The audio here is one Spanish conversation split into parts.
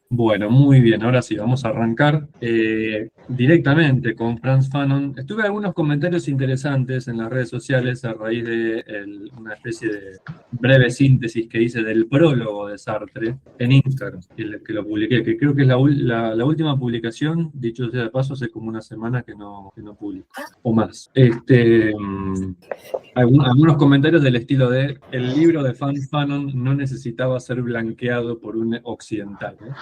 Bueno, muy bien, ahora sí, vamos a arrancar directamente con Frantz Fanon. Estuve algunos comentarios interesantes en las redes sociales a raíz de una especie de breve síntesis que hice del prólogo de Sartre en Instagram, que lo publiqué, que creo que es la última publicación, dicho sea de paso, hace como una semana que no publico, o más. Algunos comentarios del estilo de el libro de Frantz Fanon no necesitaba ser blanqueado por un occidental, ¿no?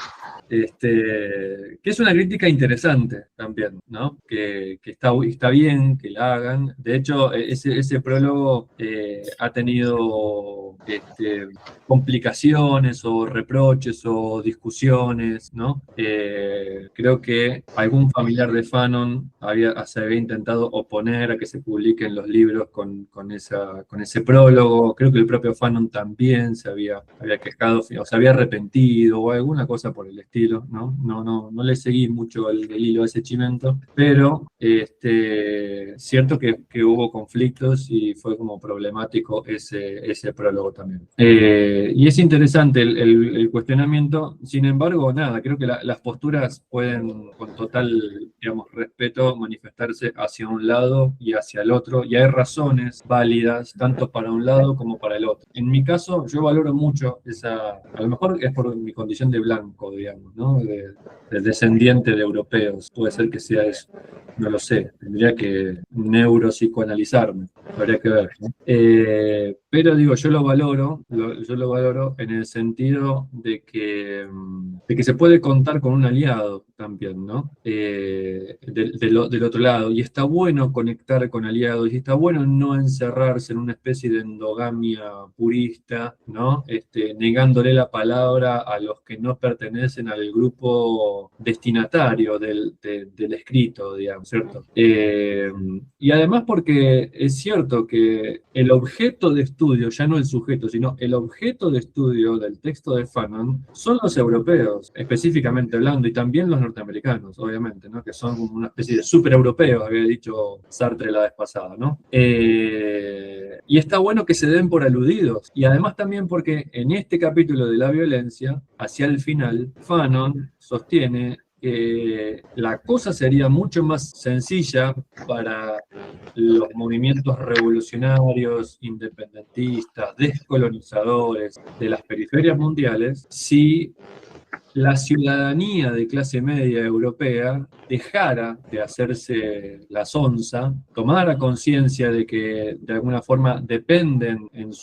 Que es una crítica interesante también, ¿no? Que está bien que la hagan. De hecho, ese prólogo ha tenido complicaciones o reproches o discusiones, ¿no? Creo que algún familiar de Fanon se había intentado oponer a que se publiquen los libros con ese prólogo. Creo que el propio Fanon también había quejado, o se había arrepentido o alguna cosa por el estilo, ¿no? No le seguí mucho el hilo a ese chimento, pero cierto que hubo conflictos y fue como problemático ese prólogo también. Y es interesante el cuestionamiento. Sin embargo, nada, creo que las posturas pueden con total, digamos, respeto manifestarse hacia un lado y hacia el otro, y hay razones válidas tanto para un lado como para el otro. En mi caso, yo valoro mucho a lo mejor es por mi condición de blanco, digamos, ¿no? De descendiente de europeos, puede ser que sea eso, no lo sé, tendría que neuropsicoanalizarme, habría que ver, ¿no? Pero digo, yo lo valoro en el sentido de que se puede contar con un aliado también, ¿no? Del otro lado, y está bueno conectar con aliados, y está bueno no encerrarse en una especie de endogamia purista, ¿no? Negándole la palabra a los que no pertenecen al grupo destinatario del escrito, digamos, ¿cierto? Y además porque es cierto que el objeto de estudio, ya no el sujeto, sino el objeto de estudio del texto de Fanon son los europeos, específicamente hablando, y también los norteamericanos, obviamente, ¿no? Que son como una especie de supereuropeos, había dicho Sartre la vez pasada, ¿no? Y está bueno que se den por aludidos, y además también porque en este capítulo de la violencia, hacia el final, Fanon sostiene que la cosa sería mucho más sencilla para los movimientos revolucionarios, independentistas, descolonizadores de las periferias mundiales si la ciudadanía de clase media europea dejara de hacerse la sonza, tomara conciencia de que de alguna forma dependen en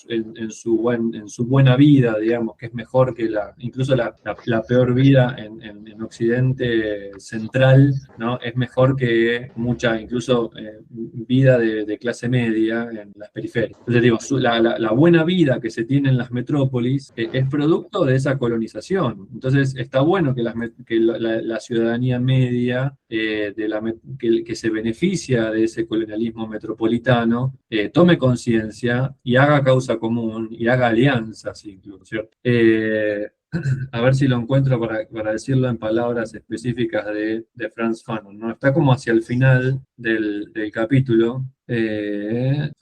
su buena vida, digamos, que es mejor que incluso la peor vida en Occidente central, ¿no? Es mejor que mucha, incluso vida de clase media en las periferias. Entonces digo, la buena vida que se tiene en las metrópolis es producto de esa colonización. Entonces está bueno que la ciudadanía media que se beneficia de ese colonialismo metropolitano tome conciencia y haga causa común y haga alianzas incluso, ¿cierto? A ver si lo encuentro para decirlo en palabras específicas de Frantz Fanon, ¿no? Está como hacia el final del capítulo. A ver.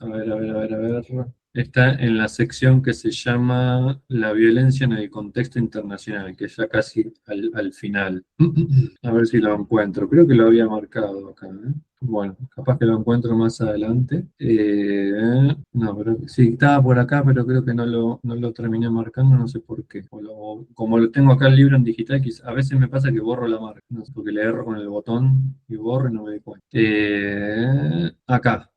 Está en la sección que se llama La violencia en el contexto internacional, que es ya casi al final. A ver si lo encuentro. Creo que lo había marcado acá, ¿eh? Bueno, capaz que lo encuentro más adelante. No, pero sí, estaba por acá, pero creo que no lo terminé marcando, no sé por qué. Como lo tengo acá el libro en digital, a veces me pasa que borro la marca, no sé, porque le erro con el botón y borro y no me doy cuenta. Acá,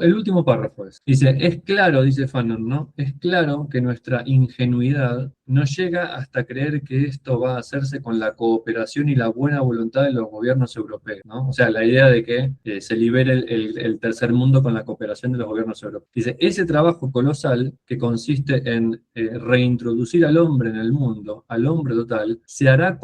el último párrafo es. Dice, es claro, dice Fanon, ¿no? Es claro que nuestra ingenuidad no llega hasta creer que esto va a hacerse con la cooperación y la buena voluntad de los gobiernos europeos, ¿no? O sea, la idea de que se libere el tercer mundo con la cooperación de los gobiernos europeos. Dice, ese trabajo colosal que consiste en reintroducir al hombre en el mundo, al hombre total, se hará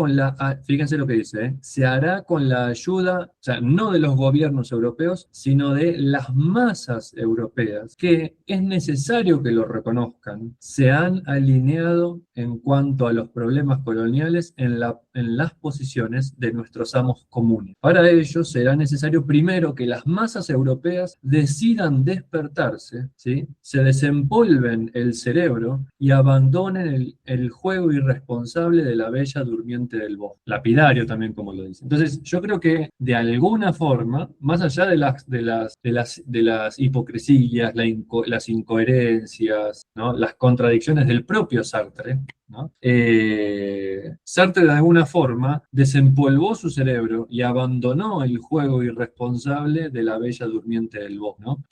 fíjense lo que dice, se hará con la ayuda, o sea, no de los gobiernos europeos, sino de las las masas europeas, que es necesario que lo reconozcan, se han alineado en cuanto a los problemas coloniales en las posiciones de nuestros amos comunes. Para ello será necesario primero que las masas europeas decidan despertarse, ¿sí? Se desempolven el cerebro y abandonen el juego irresponsable de la bella durmiente del bosque. Lapidario también, como lo dice. Entonces, yo creo que de alguna forma, más allá de las hipocresías, las incoherencias, ¿no? Las contradicciones del propio Sartre, ¿no? Sartre de alguna forma desempolvó su cerebro y abandonó el juego irresponsable de la bella durmiente del bosque, ¿no?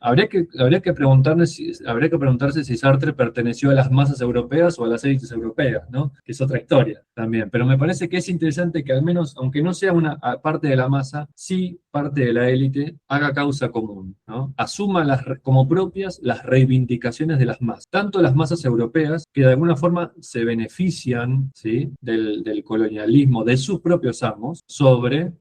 Habría que preguntarse si Sartre perteneció a las masas europeas o a las élites europeas, ¿no? Que es otra historia también. Pero me parece que es interesante que al menos, aunque no sea una parte de la masa, sí parte de la élite haga causa común, ¿no? Asuma como propias las reivindicaciones de las masas. Tanto las masas europeas, que de alguna forma se benefician, ¿sí? del colonialismo de sus propios amos sobre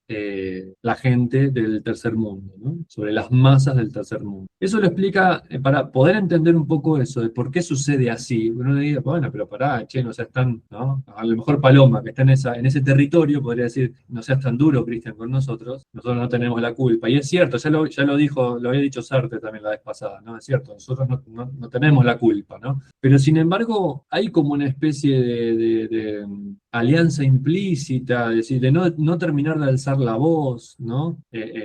la gente del tercer mundo, ¿no? Sobre las masas del tercer mundo. Eso lo explica, para poder entender un poco eso, de por qué sucede así. Uno le dice, bueno, pero pará, che, no seas tan, ¿no? A lo mejor Paloma, que está en ese territorio, podría decir, no seas tan duro, Cristian, con nosotros no tenemos la culpa. Y es cierto, ya lo dijo, lo había dicho Sartre también la vez pasada, ¿no? Es cierto, nosotros no tenemos la culpa, ¿no? Pero sin embargo, hay como una especie de alianza implícita, es decir, de no terminar de alzar la voz, ¿no?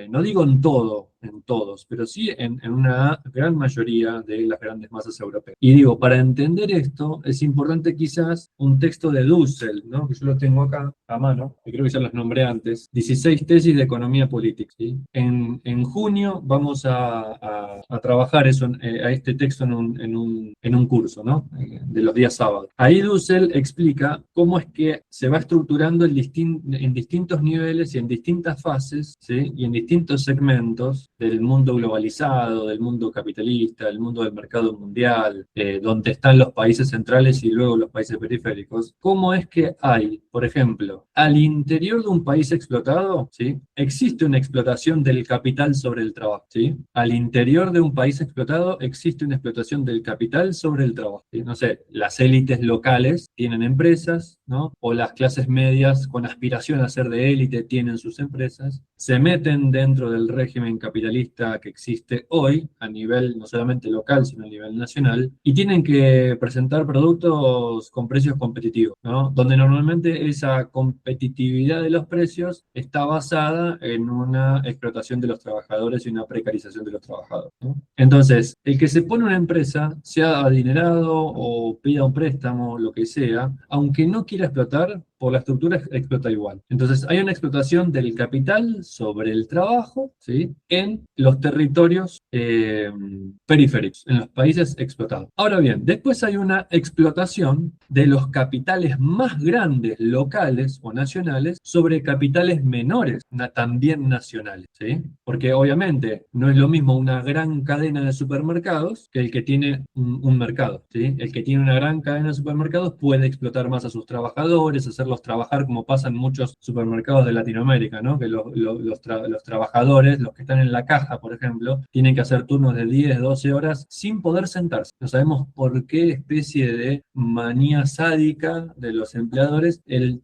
No digo en todos, pero sí en una gran mayoría de las grandes masas europeas. Y digo, para entender esto, es importante quizás un texto de Dussel, ¿no? Que yo lo tengo acá a mano, que creo que ya los nombré antes, 16 tesis de economía política, ¿sí? En junio vamos a trabajar eso, a este texto en un curso, ¿no? De los días sábados. Ahí Dussel explica cómo es que se va estructurando en distintos niveles y en distintas fases, ¿sí? Y en distintos segmentos del mundo globalizado, del mundo capitalista, del mundo del mercado mundial, donde están los países centrales y luego los países periféricos. ¿Cómo es que hay, por ejemplo, al interior de un país explotado, ¿sí? Existe una explotación del capital sobre el trabajo, ¿sí? Al interior de un país explotado existe una explotación del capital sobre el trabajo, ¿sí? No sé, las élites locales tienen empresas, ¿no? O las clases medias con aspiración a ser de élite tienen sus empresas, se meten dentro del régimen capitalista que existe hoy, a nivel no solamente local, sino a nivel nacional, y tienen que presentar productos con precios competitivos, ¿no? Donde normalmente esa competitividad de los precios está basada en una explotación de los trabajadores y una precarización de los trabajadores, ¿no? Entonces, el que se pone una empresa, sea adinerado o pida un préstamo, lo que sea, aunque no quiera explotar, por la estructura explota igual. Entonces, hay una explotación del capital sobre el trabajo, ¿sí? En los territorios periféricos, en los países explotados. Ahora bien, después hay una explotación de los capitales más grandes, locales o nacionales, sobre capitales menores, también nacionales, ¿sí? Porque obviamente no es lo mismo una gran cadena de supermercados que el que tiene un mercado, ¿sí? El que tiene una gran cadena de supermercados puede explotar más a sus trabajadores, hacerlos trabajar como pasa en muchos supermercados de Latinoamérica, ¿no? Que los trabajadores, los que están en la caja, por ejemplo, tienen que hacer turnos de 10, 12 horas sin poder sentarse. No sabemos por qué especie de manía sádica de los empleadores el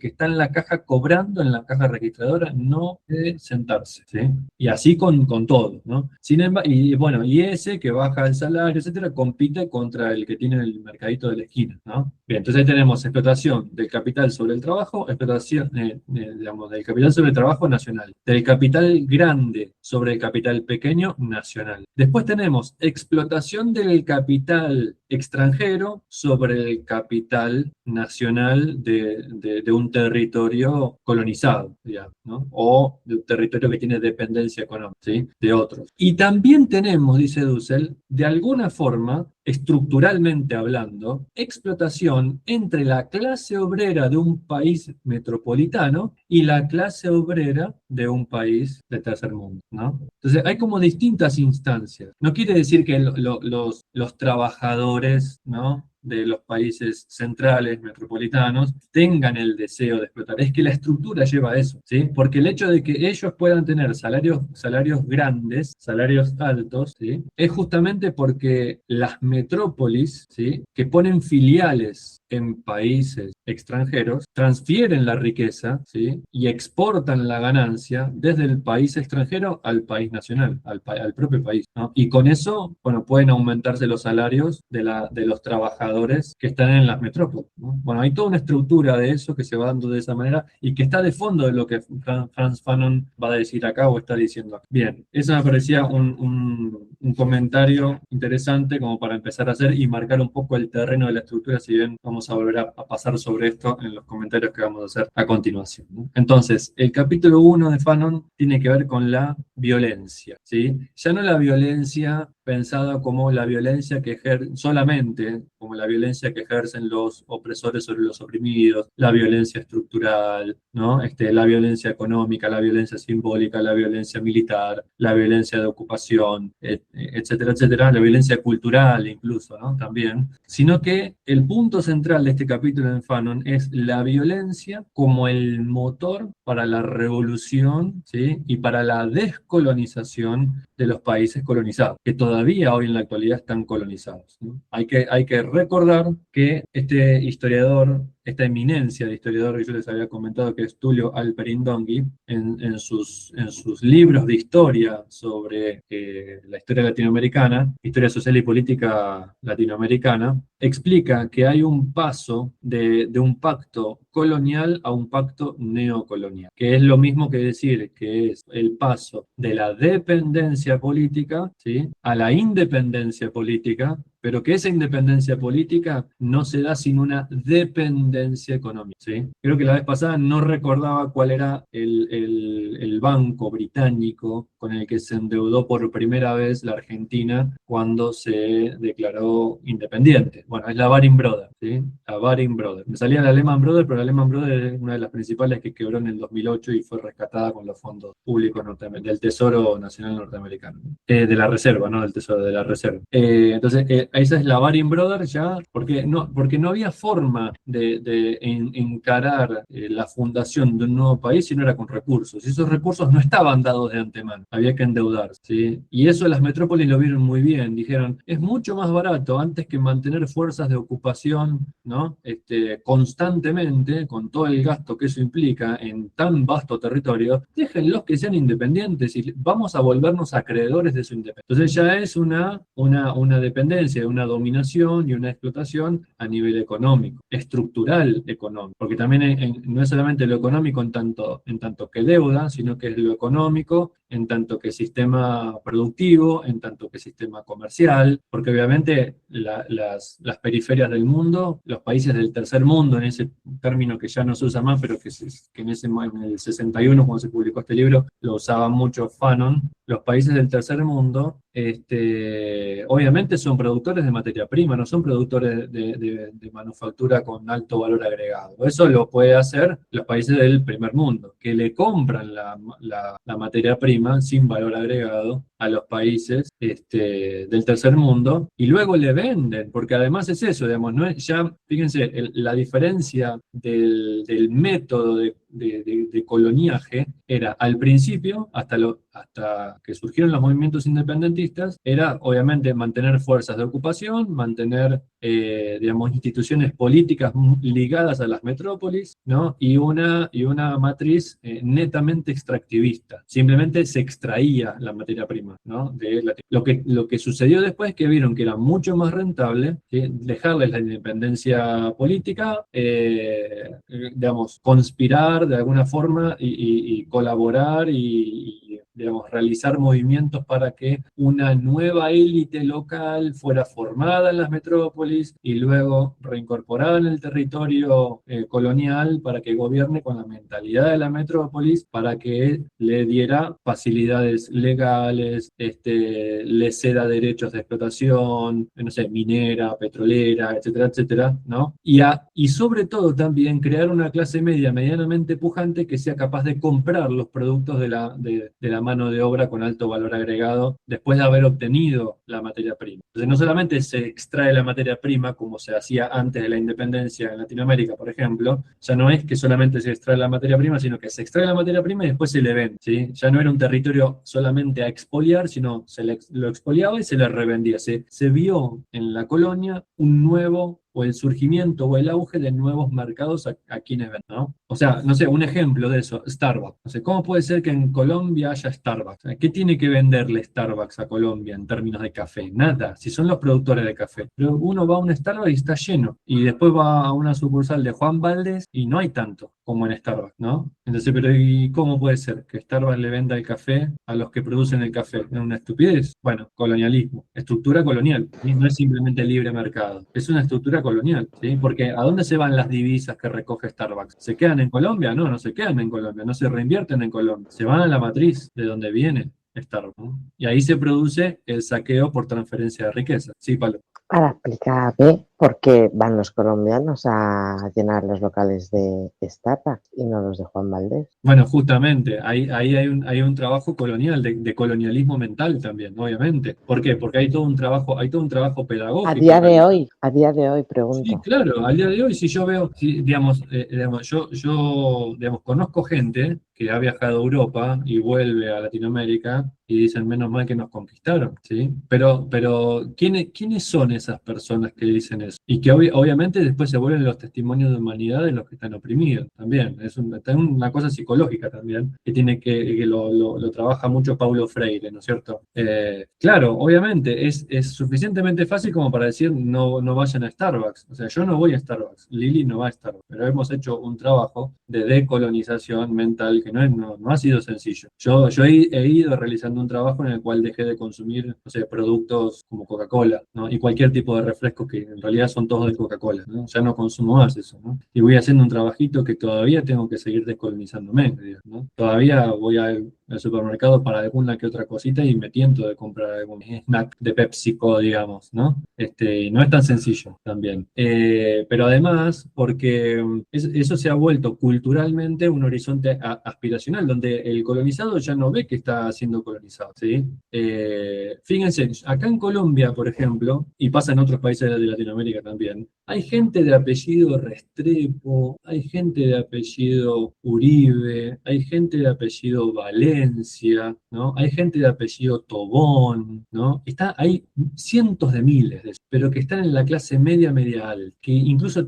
que está en la caja cobrando en la caja registradora no puede sentarse, ¿sí? Y así con todo, ¿no? Sin embargo, y bueno, y ese que baja el salario, etcétera, compite contra el que tiene el mercadito de la esquina, ¿no? Bien, entonces ahí tenemos explotación del capital sobre el trabajo, explotación, digamos, del capital sobre el trabajo nacional, del capital grande sobre el capital pequeño nacional. Después tenemos explotación del capital extranjero sobre el capital nacional de un territorio colonizado, digamos, ¿no? O de un territorio que tiene dependencia económica, ¿sí? De otros. Y también tenemos, dice Dussel, de alguna forma, estructuralmente hablando, explotación entre la clase obrera de un país metropolitano y la clase obrera de un país de tercer mundo, ¿no? Entonces hay como distintas instancias. No quiere decir que los trabajadores, ¿no? de los países centrales, metropolitanos, tengan el deseo de explotar. Es que la estructura lleva a eso, ¿sí? Porque el hecho de que ellos puedan tener salarios grandes, salarios altos, ¿sí? Es justamente porque las metrópolis, ¿sí? Que ponen filiales en países extranjeros, transfieren la riqueza, ¿sí? Y exportan la ganancia desde el país extranjero al país nacional, al propio país, ¿no? Y con eso, bueno, pueden aumentarse los salarios de los trabajadores que están en las metrópolis, ¿no? Bueno, hay toda una estructura de eso que se va dando de esa manera y que está de fondo de lo que Frantz Fanon va a decir acá o está diciendo acá. Bien, eso me parecía un comentario interesante como para empezar a hacer y marcar un poco el terreno de la estructura, si bien vamos a volver a pasar sobre esto en los comentarios que vamos a hacer a continuación, ¿no? Entonces, el capítulo 1 de Fanon tiene que ver con la violencia, ¿sí? Ya no la violencia pensada como la violencia que solamente como la violencia que ejercen los opresores sobre los oprimidos, la violencia estructural, ¿no? La violencia económica, la violencia simbólica, la violencia militar, la violencia de ocupación, etcétera, etcétera, la violencia cultural incluso, ¿no? También, sino que el punto central de este capítulo en Fanon es la violencia como el motor para la revolución, ¿sí? Y para la descolonización de los países colonizados, que todavía hoy en la actualidad están colonizados, ¿no? Hay que recordar que este historiador, esta eminencia de historiador que yo les había comentado, que es Tullio Alperindongui, en sus libros de historia sobre la historia latinoamericana, historia social y política latinoamericana, explica que hay un paso de un pacto colonial a un pacto neocolonial, que es lo mismo que decir que es el paso de la dependencia política, ¿sí? A la independencia política, pero que esa independencia política no se da sin una dependencia económica, ¿sí? Creo que la vez pasada no recordaba cuál era el banco británico con el que se endeudó por primera vez la Argentina cuando se declaró independiente. Bueno, es la Baring Brothers, ¿sí? La Baring Brothers. Me salía la Lehman Brothers, pero la Lehman Brothers es una de las principales que quebró en el 2008 y fue rescatada con los fondos públicos del Tesoro Nacional Norteamericano. De la Reserva, no del Tesoro, de la Reserva. Entonces, esa es la Baring Brothers ya, porque no había forma de encarar la fundación de un nuevo país si no era con recursos. Y esos recursos no estaban dados de antemano, había que endeudarse, ¿sí? Y eso las metrópolis lo vieron muy bien. Dijeron, es mucho más barato antes que mantener fuerzas de ocupación, ¿no? Constantemente, con todo el gasto que eso implica en tan vasto territorio, déjenlos que sean independientes y vamos a volvernos acreedores de su independencia. Entonces ya es una dependencia, una dominación y una explotación a nivel económico, estructural económico, porque también no es solamente lo económico en tanto que deuda, sino que es lo económico en tanto que sistema productivo, en tanto que sistema comercial, porque obviamente las periferias del mundo, los países del tercer mundo, en ese término que ya no se usa más, pero que en el 61, cuando se publicó este libro, lo usaba mucho Fanon, los países del tercer mundo, obviamente son productores de materia prima, no son productores de manufactura con alto valor agregado. Eso lo puede hacer los países del primer mundo, que le compran la materia prima sin valor agregado a los países del tercer mundo y luego le venden, porque además es eso, digamos, no es ya, fíjense, la diferencia del método de coloniaje era al principio, hasta que surgieron los movimientos independentistas, era obviamente mantener fuerzas de ocupación, mantener, digamos, instituciones políticas ligadas a las metrópolis, ¿no? Y una matriz netamente extractivista. Simplemente se extraía la materia prima, ¿no? Lo que sucedió después es que vieron que era mucho más rentable, ¿sí? Dejarles la independencia política, digamos, conspirar de alguna forma y colaborar y, digamos, realizar movimientos para que una nueva élite local fuera formada en las metrópolis y luego reincorporada en el territorio colonial para que gobierne con la mentalidad de la metrópolis, para que le diera facilidades legales, le ceda derechos de explotación, no sé, minera, petrolera, etcétera, etcétera, ¿no? Y sobre todo también crear una clase media medianamente pujante que sea capaz de comprar los productos de la mano de obra con alto valor agregado después de haber obtenido la materia prima. Entonces no solamente se extrae la materia prima como se hacía antes de la independencia en Latinoamérica, por ejemplo, ya no es que solamente se extrae la materia prima, sino que se extrae la materia prima y después se le vende, ¿sí? Ya no era un territorio solamente a expoliar, sino lo expoliaba y se le revendía. Se vio en la colonia un nuevo o el surgimiento o el auge de nuevos mercados a quienes ven, ¿no? O sea, no sé, un ejemplo de eso, Starbucks. No sé, ¿cómo puede ser que en Colombia haya Starbucks? ¿Qué tiene que venderle Starbucks a Colombia en términos de café? Nada, si son los productores de café. Pero uno va a un Starbucks y está lleno. Y después va a una sucursal de Juan Valdez y no hay tanto como en Starbucks, ¿no? Entonces, pero ¿y cómo puede ser que Starbucks le venda el café a los que producen el café? ¿Es una estupidez? Bueno, colonialismo, estructura colonial, ¿sí? No es simplemente libre mercado, es una estructura colonial, ¿sí? Porque ¿a dónde se van las divisas que recoge Starbucks? ¿Se quedan en Colombia? No, no se quedan en Colombia, no se reinvierten en Colombia, se van a la matriz de donde viene Starbucks, ¿no? Y ahí se produce el saqueo por transferencia de riqueza. Sí, Pablo. Ahora explícame por qué van los colombianos a llenar los locales de Starbucks y no los de Juan Valdez. Bueno, justamente, ahí hay un trabajo colonial, de colonialismo mental también, obviamente. ¿Por qué? Porque hay todo un trabajo A pedagógico día en de realidad. hoy, a día de hoy, Sí, pregunto. claro, al día de hoy, si yo veo, digamos, digamos, conozco gente que ha viajado a Europa y vuelve a Latinoamérica y dicen, menos mal que nos conquistaron, ¿sí? Pero ¿quiénes son esas personas que dicen eso? Y que obviamente después se vuelven los testimonios de humanidad de los que están oprimidos también. Está una cosa psicológica también, que lo trabaja mucho Paulo Freire, ¿no es cierto? Claro, obviamente, es suficientemente fácil como para decir no vayan a Starbucks. O sea, yo no voy a Starbucks, Lili no va a Starbucks, pero hemos hecho un trabajo de decolonización mental que no ha sido sencillo. Yo he ido realizando un trabajo en el cual dejé de consumir, no sé, productos como Coca-Cola, ¿no? Y cualquier tipo de refresco que en realidad son todos de Coca-Cola, ¿no? Ya no consumo más eso, ¿no? Y voy haciendo un trabajito que todavía tengo que seguir descolonizándome, ¿no? Todavía voy al supermercado para alguna que otra cosita y me tiento de comprar algún snack de PepsiCo, digamos, ¿no? Y no es tan sencillo también. Pero además, porque eso se ha vuelto culturalmente un horizonte aspiracional, donde el colonizado ya no ve que está siendo colonizado, ¿sí? Fíjense, acá en Colombia, por ejemplo, y pasa en otros países de Latinoamérica también, hay gente de apellido Restrepo, hay gente de apellido Uribe, hay gente de apellido Valencia, ¿no? Hay gente de apellido Tobón, ¿no? Hay cientos de miles, pero que están en la clase media, media alta, que incluso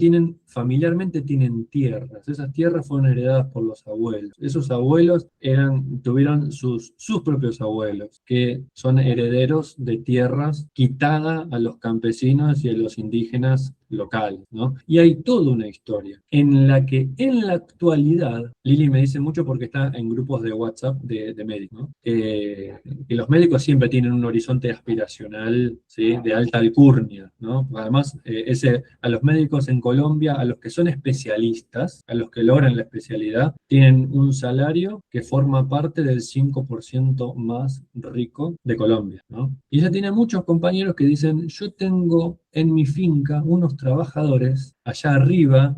familiarmente tienen tierras. Esas tierras fueron heredadas por los abuelos. Esos abuelos tuvieron sus propios abuelos, que son herederos de tierras quitadas a los campesinos y a los indígenas locales, ¿no? Y hay toda una historia en la que en la actualidad, Lili me dice mucho porque está en grupos de WhatsApp de médicos, ¿no? Que los médicos siempre tienen un horizonte aspiracional, ¿sí? De alta alcurnia, ¿no? Además, a los médicos en Colombia, a los que son especialistas, a los que logran la especialidad, tienen un salario que forma parte del 5% más rico de Colombia, ¿no? Y ella tiene muchos compañeros que dicen, yo tengo en mi finca unos trabajadores allá arriba,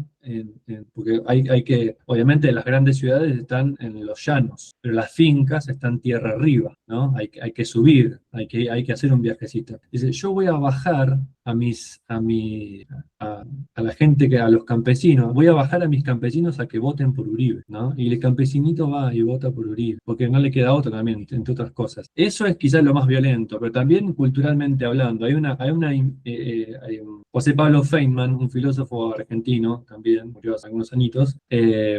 porque obviamente las grandes ciudades están en los llanos, pero las fincas están tierra arriba, ¿no? Hay que subir, hay que hacer un viajecito. Dice, yo voy a bajar a la gente, a los campesinos, voy a bajar a mis campesinos a que voten por Uribe, ¿no? Y el campesinito va y vota por Uribe, porque no le queda otro también, entre otras cosas. Eso es quizás lo más violento, pero también culturalmente hablando, hay José Pablo Feynman, un filósofo argentino, también murió hace algunos añitos,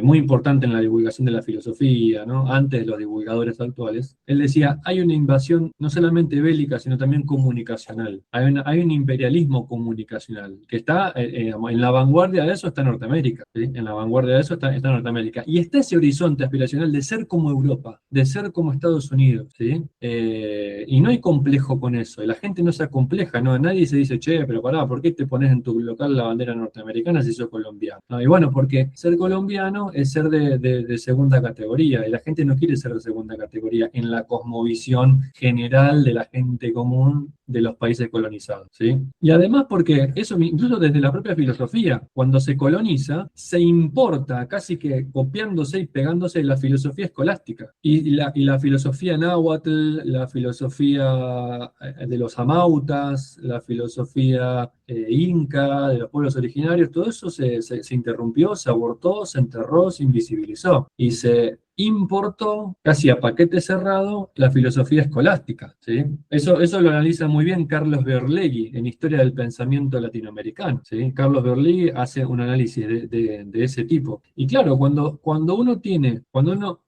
muy importante en la divulgación de la filosofía, ¿no? Antes de los divulgadores actuales. Él decía, hay una invasión no solamente bélica, sino también comunicacional. Hay un imperialismo comunicacional que está en la vanguardia de eso está Norteamérica, ¿sí? En la vanguardia de eso está Norteamérica. Y está ese horizonte aspiracional de ser como Europa, de ser como Estados Unidos, ¿sí? Y no hay complejo con eso, y la gente no se acompleja, ¿no? Nadie se dice, che, pero pará, ¿por qué te pones en tu local la bandera norteamericana si sos colombiano? No, y bueno, porque ser colombiano es ser de segunda categoría, y la gente no quiere ser de segunda categoría en la cosmovisión general de la gente común de los países colonizados, ¿sí? Y además porque eso, incluso desde la propia filosofía, cuando se coloniza, se importa casi que copiándose y pegándose de la filosofía escolástica. Y la filosofía náhuatl, la filosofía de los amautas, la filosofía inca, de los pueblos originarios, todo eso se interrumpió, se abortó, se enterró, se invisibilizó y se importó casi a paquete cerrado la filosofía escolástica, ¿sí? Eso lo analiza muy bien Carlos Berlegui en Historia del Pensamiento Latinoamericano, ¿sí? Carlos Berlegui hace un análisis de ese tipo. Y claro,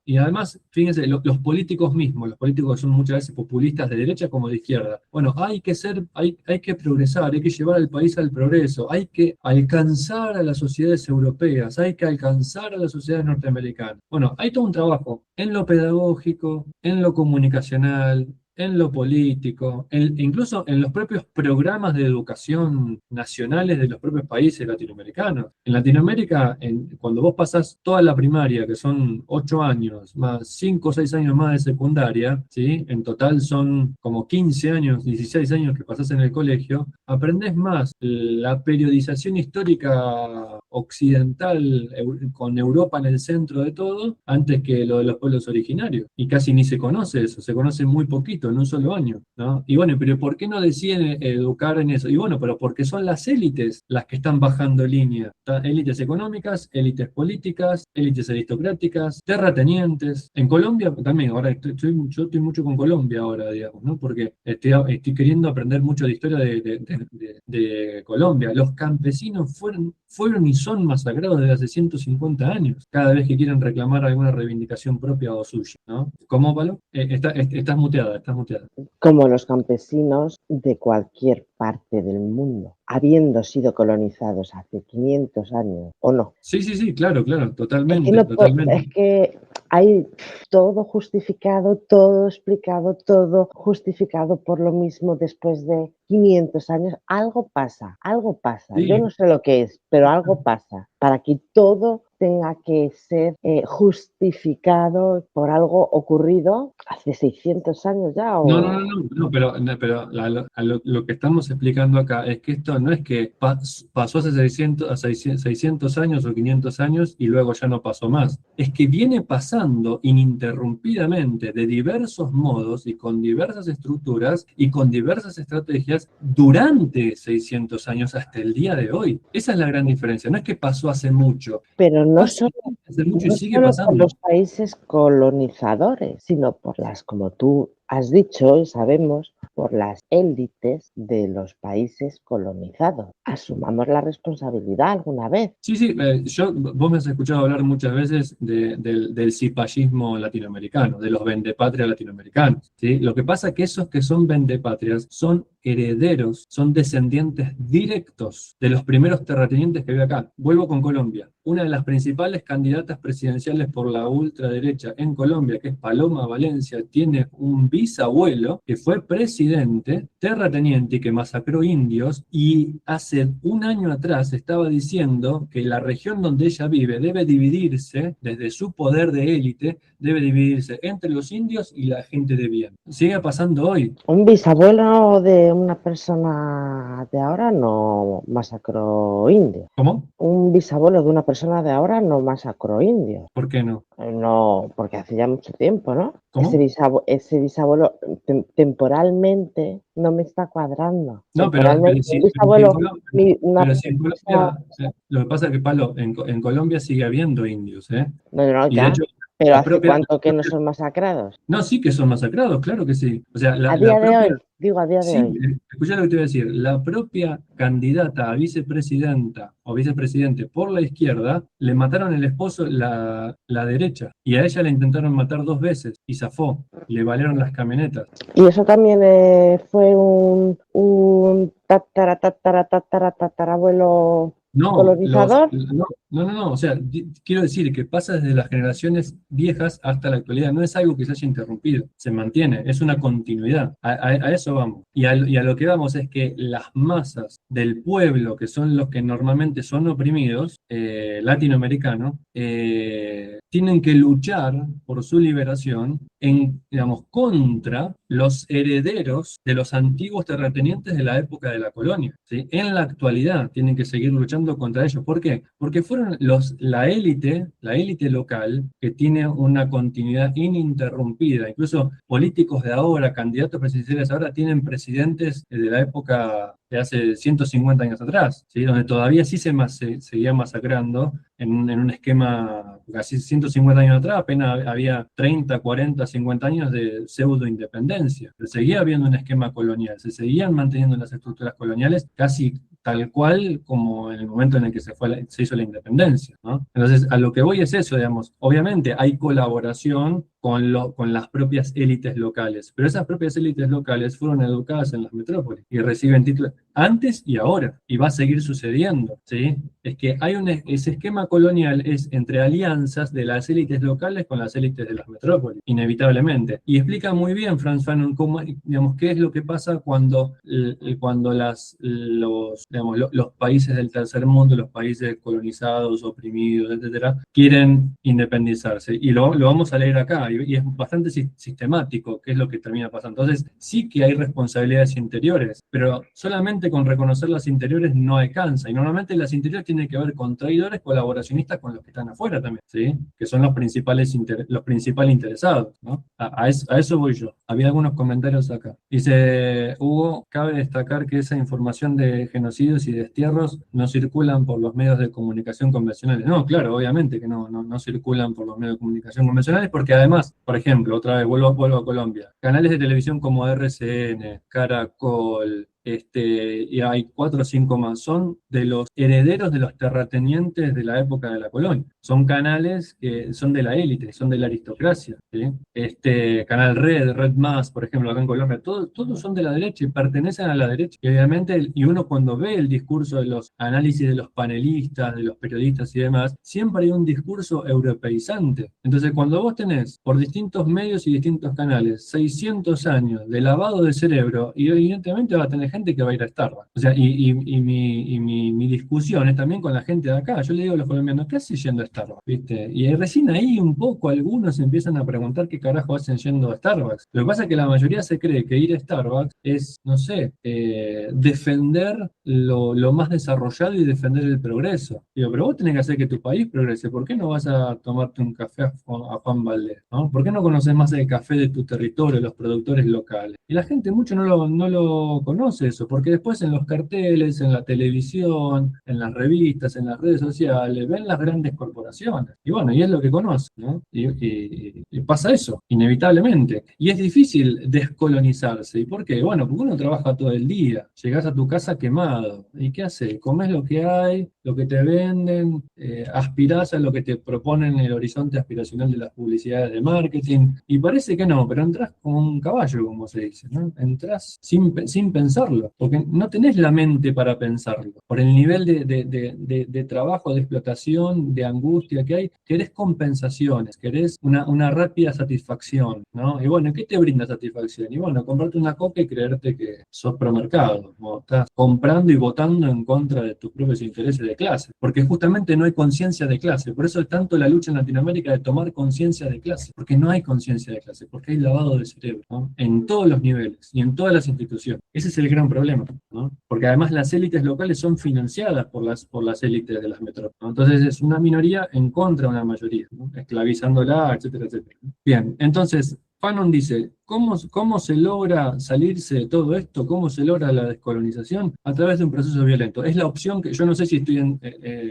y además, fíjense, los políticos mismos, los políticos son muchas veces populistas de derecha como de izquierda. Bueno, hay que progresar, hay que llevar al país al progreso, hay que alcanzar a las sociedades europeas, hay que alcanzar a las sociedades norteamericanas. Bueno, hay todo un trabajo en lo pedagógico, en lo comunicacional, en lo político, incluso en los propios programas de educación nacionales de los propios países latinoamericanos. En Latinoamérica, cuando vos pasás toda la primaria, que son 8 años, más 5 o 6 años más de secundaria, ¿sí? En total son como 15 años, 16 años que pasás en el colegio, aprendés más la periodización histórica occidental, con Europa en el centro de todo, antes que lo de los pueblos originarios. Y casi ni se conoce eso, se conoce muy poquito, en un solo año, ¿no? Y bueno, pero ¿por qué no deciden educar en eso? Y bueno, pero porque son las élites las que están bajando línea. Élites económicas, élites políticas, élites aristocráticas, terratenientes. En Colombia también, ahora yo estoy mucho con Colombia ahora, digamos, ¿no? Porque estoy queriendo aprender mucho de historia de Colombia. Los campesinos fueron y son masacrados desde hace 150 años, cada vez que quieren reclamar alguna reivindicación propia o suya, ¿no? ¿Cómo, Palo? Estás muteada, estás muteada. Como los campesinos de cualquier parte del mundo, habiendo sido colonizados hace 500 años, ¿o no? Sí, claro, Es que, totalmente, totalmente. es que hay todo justificado, todo explicado, todo justificado por lo mismo después de 500 años. Algo pasa, algo pasa. Yo Sí, no sé lo que es, pero algo pasa para que todo tenga que ser justificado por algo ocurrido hace 600 años ya. no, pero lo que estamos explicando acá es que esto no es que pasó hace 600 años o 500 años y luego ya no pasó más. Es que viene pasando ininterrumpidamente de diversos modos y con diversas estructuras y con diversas estrategias durante 600 años hasta el día de hoy. Esa es la gran diferencia. No es que pasó hace mucho. Pero no Pasó solo, hace mucho y no sigue solo por pasando. los países colonizadores, sino por las, como tú has dicho y sabemos, por las élites de los países colonizados. Asumamos la responsabilidad alguna vez. Sí, vos me has escuchado hablar muchas veces del cipallismo latinoamericano, de los vendepatrias latinoamericanos, ¿sí? Lo que pasa es que esos que son vendepatrias son herederos, son descendientes directos de los primeros terratenientes que había acá. Vuelvo con Colombia. Una de las principales candidatas presidenciales por la ultraderecha en Colombia, que es Paloma Valencia, tiene un bisabuelo que fue presidente, terrateniente y que masacró indios, y hace un año atrás estaba diciendo que la región donde ella vive debe dividirse, desde su poder de élite, debe dividirse entre los indios y la gente de bien. Sigue pasando hoy. Un bisabuelo de una persona de ahora no masacró indios. ¿Cómo? Un bisabuelo de una persona de ahora no masacró indios. ¿Por qué no? No, porque hace ya mucho tiempo, ¿no? ¿Cómo? Ese bisabuelo temporalmente no me está cuadrando. No, Temporalmente, un bisabuelo, una si en persona, Colombia, lo que pasa es que, Palo, en Colombia sigue habiendo indios, ¿eh? no, Y de ya, hecho, pero la ¿hace propia, cuánto que no son masacrados? no, sí que son masacrados, claro que sí. O sea, A la día de propia, hoy, digo a día de sí, hoy. escuchá lo que te voy a decir, la propia candidata a vicepresidenta o vicepresidente por la izquierda, le mataron el esposo la derecha, y a ella la intentaron matar 2 veces, y zafó, le valieron las camionetas. Y eso también fue un tatarabuelo No, colonizador. no, o sea, quiero decir que pasa desde las generaciones viejas hasta la actualidad, no es algo que se haya interrumpido, se mantiene, es una continuidad, a eso vamos. Y a lo que vamos es que las masas del pueblo, que son los que normalmente son oprimidos, latinoamericanos, tienen que luchar por su liberación digamos, contra los herederos de los antiguos terratenientes de la época de la colonia, ¿sí? En la actualidad tienen que seguir luchando contra ellos. ¿Por qué? Porque fueron la élite local, que tiene una continuidad ininterrumpida. Incluso políticos de ahora, candidatos presidenciales ahora, tienen presidentes de la época de hace 150 años atrás, ¿sí? Donde todavía sí se seguía masacrando en un esquema, casi 150 años atrás, apenas había 30, 40, 50 años de pseudo-independencia. Pero seguía habiendo un esquema colonial, se seguían manteniendo las estructuras coloniales casi tal cual como en el momento en el que se hizo la independencia, ¿no? Entonces, a lo que voy es eso, digamos. Obviamente hay colaboración con las propias élites locales, pero esas propias élites locales fueron educadas en las metrópolis y reciben títulos antes y ahora, y va a seguir sucediendo, ¿sí? Es que ese esquema colonial es entre alianzas de las élites locales con las élites de las metrópolis, inevitablemente. Y explica muy bien Frantz Fanon cómo, digamos, qué es lo que pasa cuando los países del tercer mundo, los países colonizados, oprimidos, etcétera, quieren independizarse. Y lo vamos a leer acá, y es bastante sistemático qué es lo que termina pasando. Entonces, sí que hay responsabilidades interiores, pero solamente con reconocer las interiores no alcanza. Y normalmente las interiores tienen que ver con traidores, colaboracionistas con los que están afuera también, ¿sí? Que son los principales interesados, ¿no? A eso voy yo. Había algunos comentarios acá. Dice Hugo, cabe destacar que esa información de genocidios y destierros no circulan por los medios de comunicación convencionales. No, claro, obviamente que no circulan por los medios de comunicación convencionales, porque además, por ejemplo, otra vez vuelvo a Colombia, canales de televisión como RCN, Caracol, y hay 4 o 5 más, son de los herederos de los terratenientes de la época de la colonia. Son canales que son de la élite, son de la aristocracia, ¿sí? Canal Red Más, por ejemplo, acá en Colombia, todos son de la derecha y pertenecen a la derecha. Y obviamente, y uno cuando ve el discurso de los análisis de los panelistas, de los periodistas y demás, siempre hay un discurso europeizante. Entonces, cuando vos tenés por distintos medios y distintos canales 600 años de lavado de cerebro, y evidentemente va a tener gente que va a ir a Starbucks. O sea, mi discusión es también con la gente de acá. Yo le digo a los colombianos, ¿qué hacen yendo a Starbucks? ¿Viste? Y recién ahí un poco algunos empiezan a preguntar qué carajo hacen yendo a Starbucks. Lo que pasa es que la mayoría se cree que ir a Starbucks es, no sé, defender lo más desarrollado y defender el progreso. Digo, pero vos tenés que hacer que tu país progrese. ¿Por qué no vas a tomarte un café a Juan Valdez, ¿no? ¿Por qué no conoces más el café de tu territorio, los productores locales? Y la gente mucho no lo conoce eso, porque después en los carteles, en la televisión, en las revistas, en las redes sociales, ven las grandes corporaciones. Y bueno, y es lo que conocen, ¿no? Y pasa eso, inevitablemente. Y es difícil descolonizarse. ¿Y por qué? Bueno, porque uno trabaja todo el día, llegás a tu casa quemado. ¿Y qué haces? Comés lo que hay, lo que te venden, aspirás a lo que te proponen en el horizonte aspiracional de las publicidades de marketing. Y parece que no, pero entras como un caballo, como se dice, ¿no? Entrás sin pensarlo, porque no tenés la mente para pensarlo. Por el nivel de trabajo, de explotación, de angustia que hay, querés compensaciones, querés una rápida satisfacción, ¿no? Y bueno, ¿qué te brinda satisfacción? Y bueno, comprarte una coca y creerte que sos promercado, o estás comprando y votando en contra de tus propios intereses de clase, porque justamente no hay conciencia de clase. Por eso es tanto la lucha en Latinoamérica de tomar conciencia de clase, porque no hay conciencia de clase, porque hay lavado de cerebro, ¿no? En todos los niveles y en todas las instituciones. Ese es el gran problema, ¿no? Porque además las élites locales son financiadas por las élites de las metrópolis, ¿no? Entonces es una minoría en contra de una mayoría, ¿no? Esclavizándola, etcétera, etcétera. Bien, entonces Fanon dice, ¿cómo se logra salirse de todo esto? ¿Cómo se logra la descolonización? A través de un proceso violento. Es la opción que yo no sé si estoy,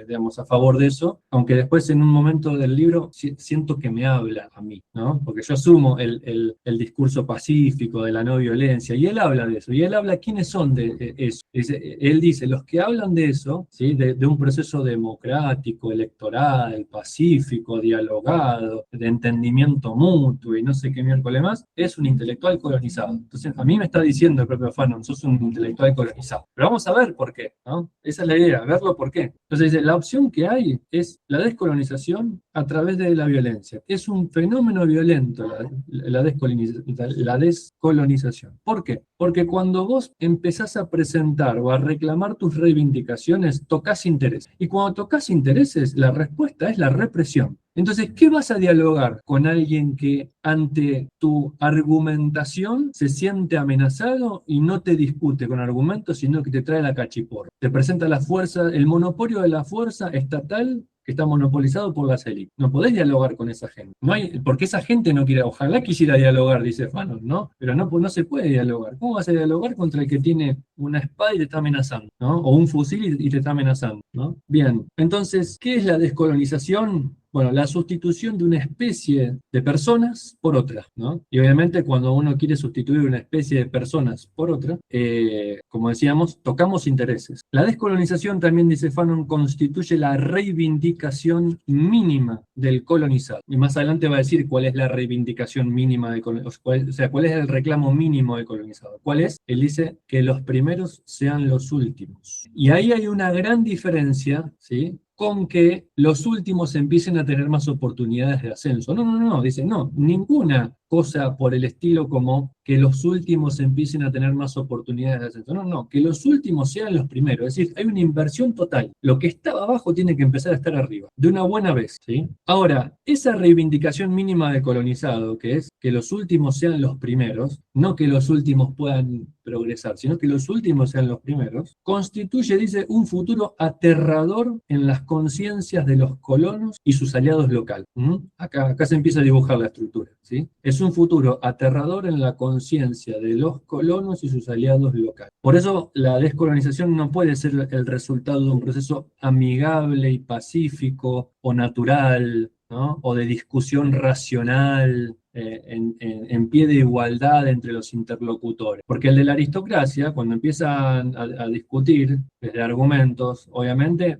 digamos, a favor de eso, aunque después en un momento del libro siento que me habla a mí, ¿no? Porque yo asumo el discurso pacífico de la no violencia, y él habla de eso, y él habla quiénes son de eso. Él dice, los que hablan de eso, ¿sí? De un proceso democrático, electoral, pacífico, dialogado, de entendimiento mutuo y no sé qué miércoles más, es un intelectual colonizado. Entonces, a mí me está diciendo el propio Fanon, sos un intelectual colonizado. Pero vamos a ver por qué, ¿no? Esa es la idea, verlo por qué. Entonces dice, la opción que hay es la descolonización a través de la violencia. Es un fenómeno violento la descolonización. ¿Por qué? Porque cuando vos empezás a presentar o a reclamar tus reivindicaciones, tocas intereses. Y cuando tocas intereses, la respuesta es la represión. Entonces, ¿qué vas a dialogar con alguien que ante tu argumentación se siente amenazado y no te discute con argumentos, sino que te trae la cachiporra? Te presenta la fuerza, el monopolio de la fuerza estatal que está monopolizado por las élites. No podés dialogar con esa gente. No hay, porque esa gente no quiere, ojalá quisiera dialogar, dice Fanon, ¿no? Pero no, pues no se puede dialogar. ¿Cómo vas a dialogar contra el que tiene una espada y te está amenazando, ¿no? O un fusil y te está amenazando, ¿no? Bien, entonces, ¿qué es la descolonización? Bueno, la sustitución de una especie de personas por otra, ¿no? Y obviamente cuando uno quiere sustituir una especie de personas por otra, como decíamos, tocamos intereses. La descolonización, también dice Fanon, constituye la reivindicación mínima del colonizado. Y más adelante va a decir cuál es la reivindicación mínima del colonizado, o sea, cuál es el reclamo mínimo del colonizado. ¿Cuál es? Él dice que los primeros sean los últimos. Y ahí hay una gran diferencia, ¿sí?, con que los últimos empiecen a tener más oportunidades de ascenso. No, dice, no, ninguna cosa por el estilo como que los últimos empiecen a tener más oportunidades de ascenso. No, que los últimos sean los primeros. Es decir, hay una inversión total. Lo que estaba abajo tiene que empezar a estar arriba, de una buena vez, ¿sí? Ahora, esa reivindicación mínima de colonizado, que es que los últimos sean los primeros, no que los últimos puedan progresar, sino que los últimos sean los primeros, constituye, dice, un futuro aterrador en las conciencias de los colonos y sus aliados locales. Acá se empieza a dibujar la estructura, ¿sí? Es un futuro aterrador en la conciencia de los colonos y sus aliados locales. Por eso la descolonización no puede ser el resultado de un proceso amigable y pacífico o natural, ¿no? O de discusión racional, en pie de igualdad entre los interlocutores. Porque el de la aristocracia, cuando empiezan a discutir desde argumentos, obviamente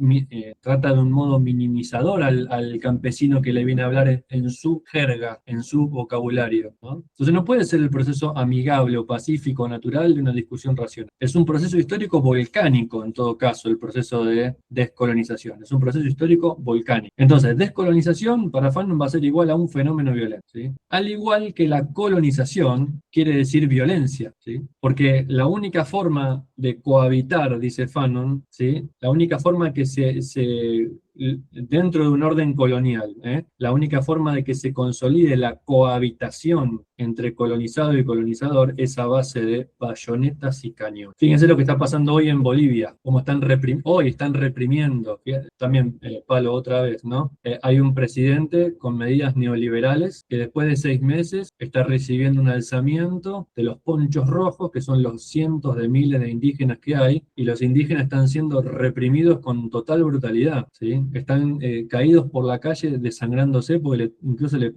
trata de un modo minimizador al campesino que le viene a hablar en su jerga, en su vocabulario, ¿no? Entonces no puede ser el proceso amigable o pacífico o natural de una discusión racional. Es un proceso histórico volcánico, en todo caso, el proceso de descolonización. Es un proceso histórico volcánico. Entonces, descolonización para Fanon va a ser igual a un fenómeno violento, ¿sí? Al igual que la colonización quiere decir violencia, ¿sí? Porque la única forma de cohabitar, dice Fanon, ¿sí?, la única forma que dentro de un orden colonial, la única forma de que se consolide la cohabitación entre colonizado y colonizador es a base de bayonetas y cañones. Fíjense lo que está pasando hoy en Bolivia, cómo hoy están reprimiendo, también palo otra vez, ¿no? Hay un presidente con medidas neoliberales que después de 6 meses está recibiendo un alzamiento de los ponchos rojos, que son los cientos de miles de indígenas que hay, y los indígenas están siendo reprimidos con total brutalidad, ¿sí? Están caídos por la calle desangrándose porque incluso le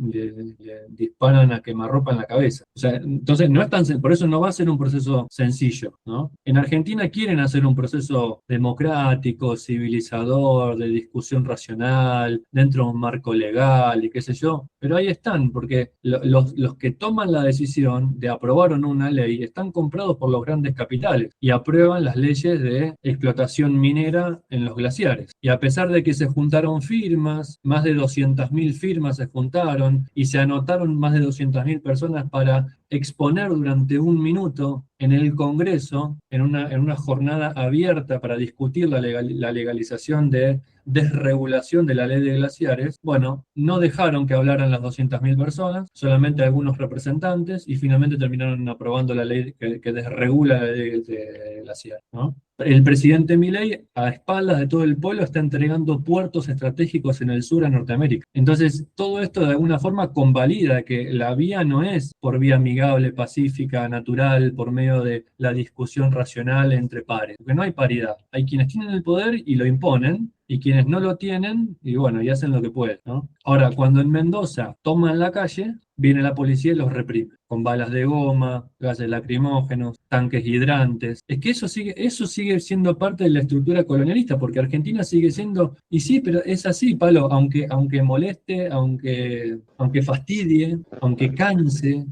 disparan a quemarropa en la cabeza. O sea, entonces no es por eso no va a ser un proceso sencillo, ¿no? En Argentina quieren hacer un proceso democrático, civilizador, de discusión racional, dentro de un marco legal y qué sé yo, pero ahí están, porque los que toman la decisión de aprobar o no una ley están comprados por los grandes capitales y aprueban las leyes de explotación minera en los glaciares. Y a pesar de que se juntaron firmas, más de 200.000 firmas se juntaron y se anotaron más de 200.000 personas para exponer durante 1 minuto en el Congreso, en una jornada abierta para discutir la legalización de desregulación de la ley de glaciares. Bueno, no dejaron que hablaran las 200.000 personas, solamente algunos representantes, y finalmente terminaron aprobando la ley que desregula la ley de glaciares, ¿no? El presidente Milei, a espaldas de todo el pueblo, está entregando puertos estratégicos en el sur a Norteamérica. Entonces, todo esto de alguna forma convalida que la vía no es por vía amigable, pacífica, natural, por medio de la discusión racional entre pares, porque no hay paridad. Hay quienes tienen el poder y lo imponen, y quienes no lo tienen, y bueno, y hacen lo que pueden, ¿no? Ahora, cuando en Mendoza toman la calle, viene la policía y los reprime, con balas de goma, gases lacrimógenos, tanques hidrantes. Es que eso sigue siendo parte de la estructura colonialista, porque Argentina sigue siendo, y sí, pero es así, Palo, aunque moleste, aunque fastidie, aunque canse,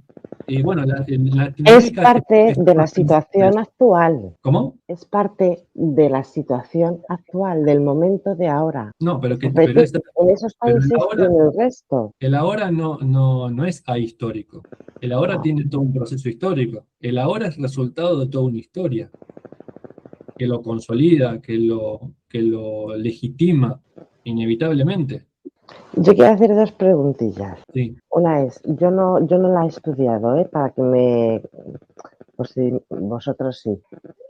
bueno, en Es Latinoamérica parte de la estamos situación pendientes. actual. ¿Cómo? Es parte de la situación actual, del momento de ahora. No, Repito, en esos pero el países y ahora, en el resto. el ahora no es ahistórico. El ahora No. tiene todo un proceso histórico. El ahora es resultado de toda una historia que lo consolida, que lo legitima inevitablemente. Yo quiero hacer dos preguntillas. Sí. Una es, yo no la he estudiado, para que por si vosotros sí.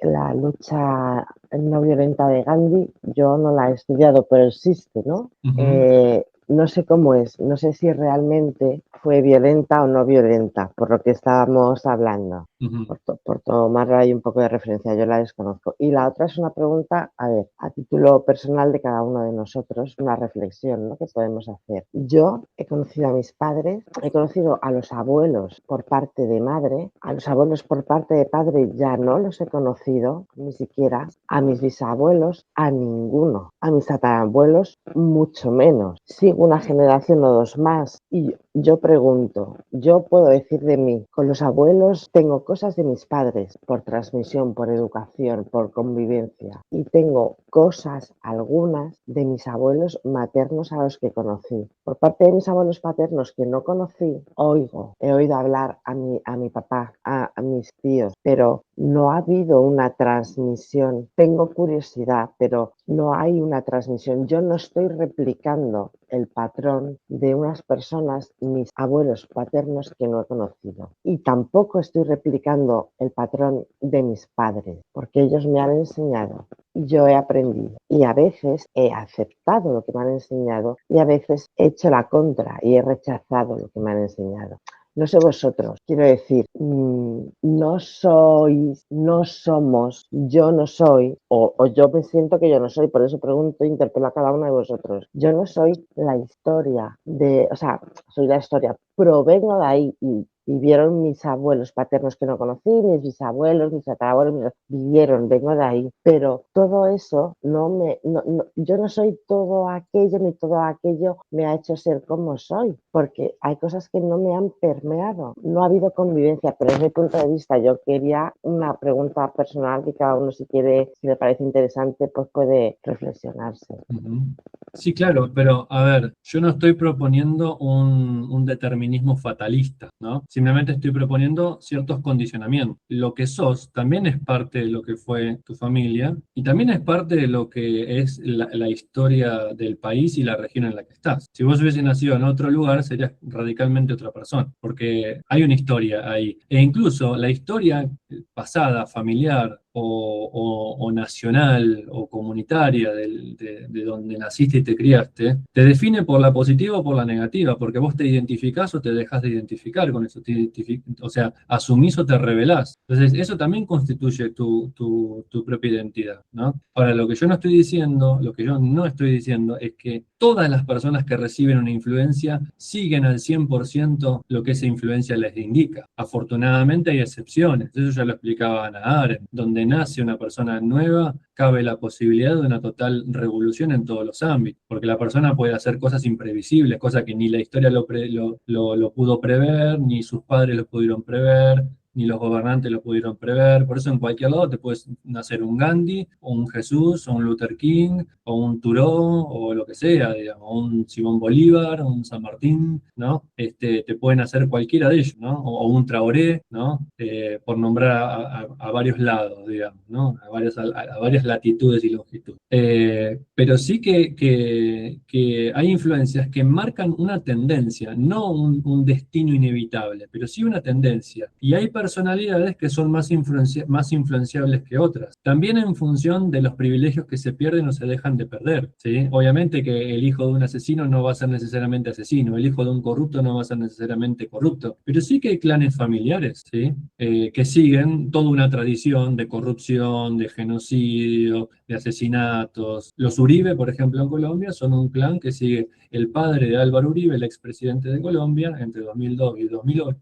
La lucha no violenta de Gandhi, yo no la he estudiado, pero existe, ¿no? Ujú, No sé cómo es, no sé si realmente fue violenta o no violenta, por lo que estábamos hablando. ujú. Por tomarlo ahí un poco de referencia, yo la desconozco. Y la otra es una pregunta, a ver, a título personal de cada uno de nosotros, una reflexión, ¿no?, que podemos hacer. Yo he conocido a mis padres, he conocido a los abuelos por parte de madre, a los abuelos por parte de padre ya no los he conocido, ni siquiera, a mis bisabuelos, a ninguno, a mis tatarabuelos, mucho menos. Sigo una generación o dos más y yo pregunto, yo puedo decir de mí, con los abuelos tengo cosas de mis padres por transmisión, por educación, por convivencia y tengo cosas, algunas, de mis abuelos maternos a los que conocí. Por parte de mis abuelos paternos que no conocí, he oído hablar a mi papá, a mis tíos, pero no ha habido una transmisión. Tengo curiosidad, pero no hay una transmisión. Yo no estoy replicando el patrón de unas personas, mis abuelos paternos que no he conocido. Y tampoco estoy replicando el patrón de mis padres, porque ellos me han enseñado y yo he aprendido. Y a veces he aceptado lo que me han enseñado y a veces he hecho la contra y he rechazado lo que me han enseñado. No sé vosotros, quiero decir, no sois, no somos, yo no soy, o yo me siento que yo no soy, por eso pregunto, interpelo a cada uno de vosotros. Yo no soy la historia o sea, soy la historia, provengo de ahí y vieron mis abuelos paternos que no conocí, mis bisabuelos, mis tatarabuelos, vivieron, vengo de ahí. Pero todo eso yo no soy todo aquello, ni todo aquello me ha hecho ser como soy, porque hay cosas que no me han permeado, no ha habido convivencia, pero desde mi punto de vista yo quería una pregunta personal que cada uno si quiere, si le parece interesante, pues puede reflexionarse. Ujú. Sí, claro, pero a ver, yo no estoy proponiendo un determinismo fatalista, ¿no? Simplemente estoy proponiendo ciertos condicionamientos. Lo que sos también es parte de lo que fue tu familia y también es parte de lo que es la historia del país y la región en la que estás. Si vos hubiese nacido en otro lugar, serías radicalmente otra persona, porque hay una historia ahí. E incluso la historia pasada, familiar, o nacional o comunitaria de donde naciste y te criaste, te define por la positiva o por la negativa, porque vos te identificás o te dejas de identificar con eso, o sea, asumís o te revelás. Entonces, eso también constituye tu propia identidad, ¿no? Ahora, lo que yo no estoy diciendo, lo que yo no estoy diciendo es que todas las personas que reciben una influencia siguen al 100% lo que esa influencia les indica. Afortunadamente hay excepciones, eso ya lo explicaba Ana Arendt, donde nace una persona nueva, cabe la posibilidad de una total revolución en todos los ámbitos, porque la persona puede hacer cosas imprevisibles, cosas que ni la historia lo pudo prever, ni sus padres lo pudieron prever, ni los gobernantes lo pudieron prever. Por eso en cualquier lado te puedes nacer un Gandhi, o un Jesús, o un Luther King, o un Thoreau, o lo que sea, digamos, o un Simón Bolívar, o un San Martín, ¿no? Te pueden hacer cualquiera de ellos, ¿no? O un Traoré, ¿no? Por nombrar a varios lados, digamos, ¿no? A varias latitudes y longitudes. Pero sí que hay influencias que marcan una tendencia, no un destino inevitable, pero sí una tendencia. Y hay personalidades que son más influenciables que otras. También en función de los privilegios que se pierden o se dejan de perder, ¿sí? Obviamente que el hijo de un asesino no va a ser necesariamente asesino, el hijo de un corrupto no va a ser necesariamente corrupto, pero sí que hay clanes familiares, ¿sí? Que siguen toda una tradición de corrupción, de genocidio, de asesinatos. Los Uribe, por ejemplo, en Colombia, son un clan que sigue el padre de Álvaro Uribe, el expresidente de Colombia, entre 2002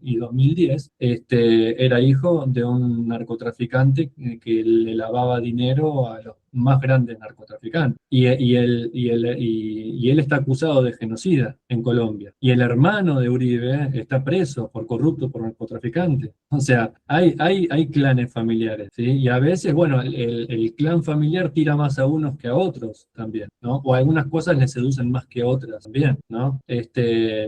y 2010, era hijo de un narcotraficante que le lavaba dinero a los más grandes narcotraficantes. Y él está acusado de genocida en Colombia. Y el hermano de Uribe está preso por corrupto, por narcotraficante. O sea, hay clanes familiares, ¿sí? Y a veces, bueno, el clan familiar tira más a unos que a otros también, ¿no? O algunas cosas le seducen más que otras también, ¿no?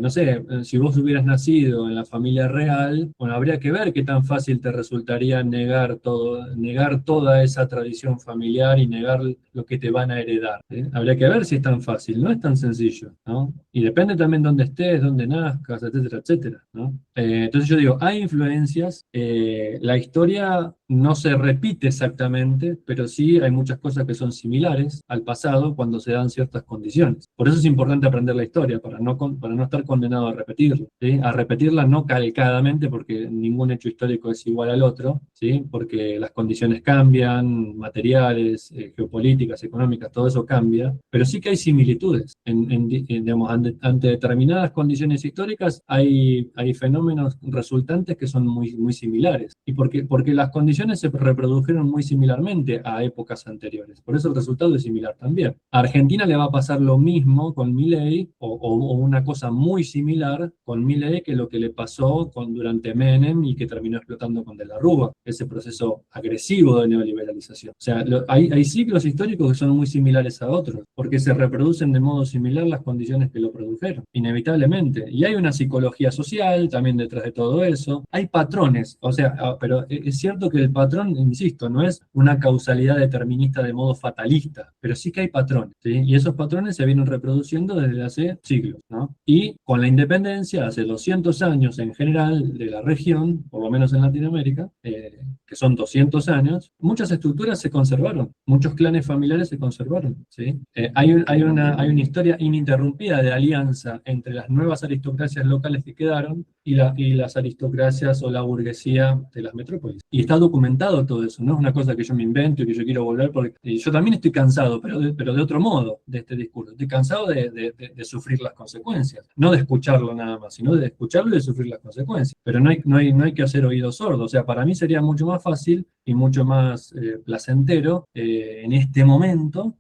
No sé, si vos hubieras nacido en la familia real, bueno, habría que ver qué tan fácil te resultaría negar toda esa tradición familiar y negar lo que te van a heredar, ¿sí? Habría que ver si es tan fácil, no es tan sencillo, ¿no? Y depende también dónde estés, dónde nazcas, etcétera, etcétera, ¿no? Entonces yo digo, hay influencias, la historia no se repite exactamente, pero sí hay muchas cosas que son similares al pasado cuando se dan ciertas condiciones. Por eso es importante aprender la historia, para no estar condenado a repetirla, ¿sí? A repetirla no calcadamente, porque ningún hecho histórico es igual al otro, ¿sí? Porque las condiciones cambian, materiales, geopolíticas, económicas, todo eso cambia, pero sí que hay similitudes. Digamos, ante determinadas condiciones históricas hay fenómenos resultantes que son muy, muy similares. ¿Y porque las condiciones se reprodujeron muy similarmente a épocas anteriores? Por eso el resultado es similar también. A Argentina le va a pasar lo mismo con Milei, o una cosa muy similar con Milei, que lo que le pasó durante Menem y que terminó explotando con De la Rúa, ese proceso agresivo de neoliberalización. O sea, hay ciclos históricos que son muy similares a otros, porque se reproducen de modo similar las condiciones que lo produjeron, inevitablemente. Y hay una psicología social también detrás de todo eso. Hay patrones, o sea, pero es cierto que el patrón, insisto, no es una causalidad determinista de modo fatalista, pero sí que hay patrones, ¿sí? Y esos patrones se vienen reproduciendo desde hace siglos, ¿no? Y con la independencia, hace 200 años en general de la región, por lo menos en Latinoamérica, que son 200 años, muchas estructuras se conservaron, muchos clanes familiares se conservaron, ¿sí? Hay una historia ininterrumpida de alianza entre las nuevas aristocracias locales que quedaron y las aristocracias o la burguesía de las metrópolis. Y está documentado todo eso, no es una cosa que yo me invento y que yo quiero volver, porque yo también estoy cansado, pero de otro modo, de este discurso. Estoy cansado de sufrir las consecuencias, no de escucharlo nada más, sino de escucharlo y de sufrir las consecuencias. Pero no hay que hacer oídos sordos. O sea, para mí sería mucho más fácil y mucho más placentero en este momento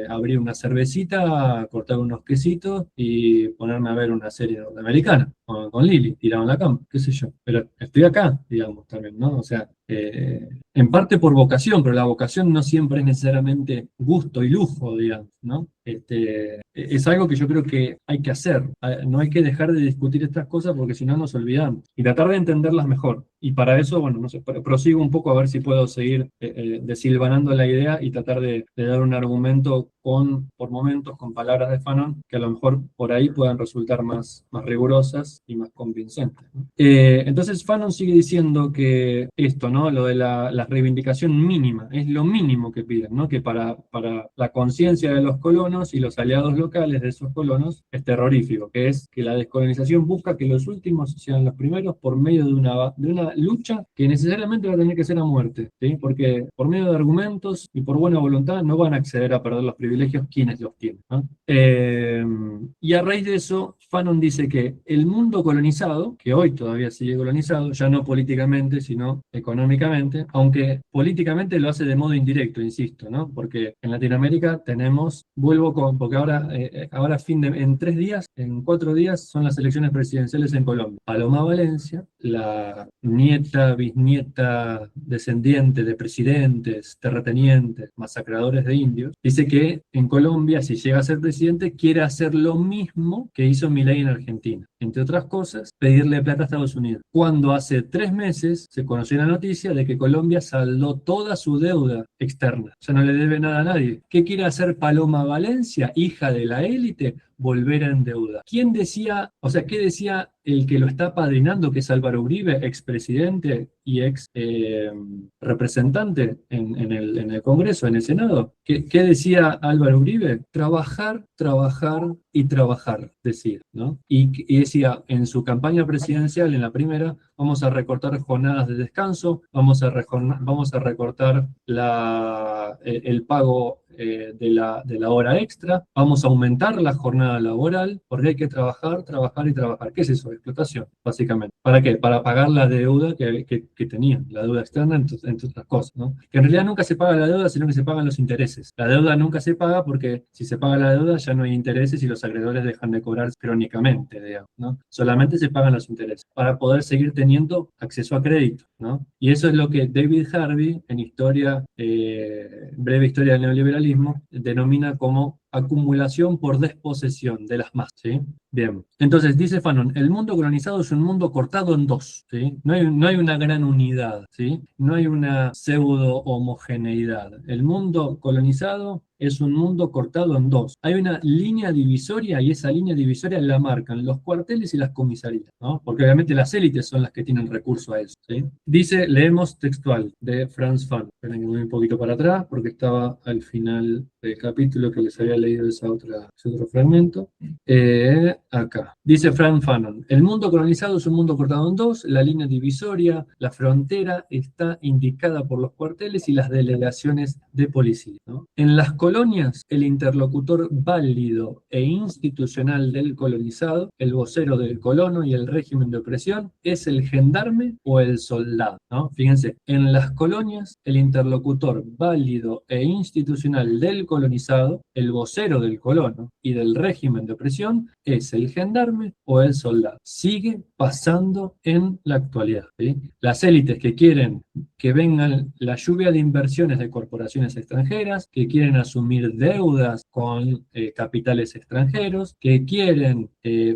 abrir una cervecita, cortar unos quesitos y ponerme a ver una serie norteamericana con Lili, tirado en la cama, qué sé yo. Pero estoy acá, digamos, también, ¿no? O sea, en parte por vocación, pero la vocación no siempre es necesariamente gusto y lujo, digamos, ¿no? Es algo que yo creo que hay que hacer. No hay que dejar de discutir estas cosas porque si no nos olvidamos. Y tratar de entenderlas mejor. Y para eso, bueno, no sé, prosigo un poco a ver si puedo seguir desilvanando la idea y tratar de dar un argumento por momentos, con palabras de Fanon, que a lo mejor por ahí puedan resultar más rigurosas y más convincentes, ¿no? Entonces Fanon sigue diciendo que esto, ¿no? Lo de la reivindicación mínima, es lo mínimo que piden, ¿no? Que para la conciencia de los colonos y los aliados locales de esos colonos es terrorífico, que es que la descolonización busca que los últimos sean los primeros por medio de una lucha que necesariamente va a tener que ser a muerte, ¿sí? Porque por medio de argumentos y por buena voluntad no van a acceder a perder los privilegios quienes los tienen, ¿no? Y a raíz de eso, Fanon dice que el mundo colonizado, que hoy todavía sigue colonizado, ya no políticamente, sino económicamente, aunque políticamente lo hace de modo indirecto, insisto, ¿no? Porque en Latinoamérica porque ahora en 3 días, en 4 días, son las elecciones presidenciales en Colombia. Paloma Valencia, la nieta, bisnieta, descendiente de presidentes, terratenientes, masacradores de indios, dice que en Colombia, si llega a ser presidente, quiere hacer lo mismo que hizo Milei en Argentina. Entre otras cosas, pedirle plata a Estados Unidos. Cuando hace 3 meses se conoció la noticia de que Colombia saldó toda su deuda externa. Ya no le debe nada a nadie. ¿Qué quiere hacer Paloma Valencia, hija de la élite? Volver a endeudar. ¿Quién decía, o sea, qué decía el que lo está apadrinando, que es Álvaro Uribe, expresidente y ex representante en el Congreso, en el Senado? ¿Qué decía Álvaro Uribe? Trabajar, trabajar y trabajar, decía, ¿no? Y decía en su campaña presidencial, en la primera, vamos a recortar jornadas de descanso, vamos a recortar el pago de la hora extra, vamos a aumentar la jornada laboral, porque hay que trabajar, trabajar y trabajar. ¿Qué es eso? Explotación, básicamente. ¿Para qué? Para pagar la deuda que tenían, la deuda externa, entre otras cosas, ¿no? Que en realidad nunca se paga la deuda, sino que se pagan los intereses. La deuda nunca se paga porque si se paga la deuda ya no hay intereses y los acreedores dejan de cobrar crónicamente, digamos, ¿no? Solamente se pagan los intereses para poder seguir teniendo acceso a crédito, ¿no? Y eso es lo que David Harvey, en Breve Historia del Neoliberalismo, denomina como acumulación por desposesión de las masas, ¿sí? Bien, entonces dice Fanon, el mundo colonizado es un mundo cortado en dos, ¿sí? No hay una gran unidad, ¿sí? No hay una pseudo homogeneidad. El mundo colonizado es un mundo cortado en dos. Hay una línea divisoria y esa línea divisoria la marcan los cuarteles y las comisarías, ¿no? Porque obviamente las élites son las que tienen recurso a eso, ¿sí? Dice, leemos textual de Frantz Fanon. Esperen que me voy un poquito para atrás porque estaba al final del capítulo que les había leído ese otro fragmento. Acá. Dice Frantz Fanon, el mundo colonizado es un mundo cortado en dos, la línea divisoria, la frontera está indicada por los cuarteles y las delegaciones de policía, ¿no? En las colonias, el interlocutor válido e institucional del colonizado, el vocero del colono y el régimen de opresión, es el gendarme o el soldado, ¿no? Fíjense, en las colonias, el interlocutor válido e institucional del colonizado, el vocero del colono y del régimen de opresión, es el gendarme o el soldado. Sigue pasando en la actualidad, ¿sí? Las élites que quieren que vengan la lluvia de inversiones de corporaciones extranjeras, que quieren asumir deudas con capitales extranjeros, que quieren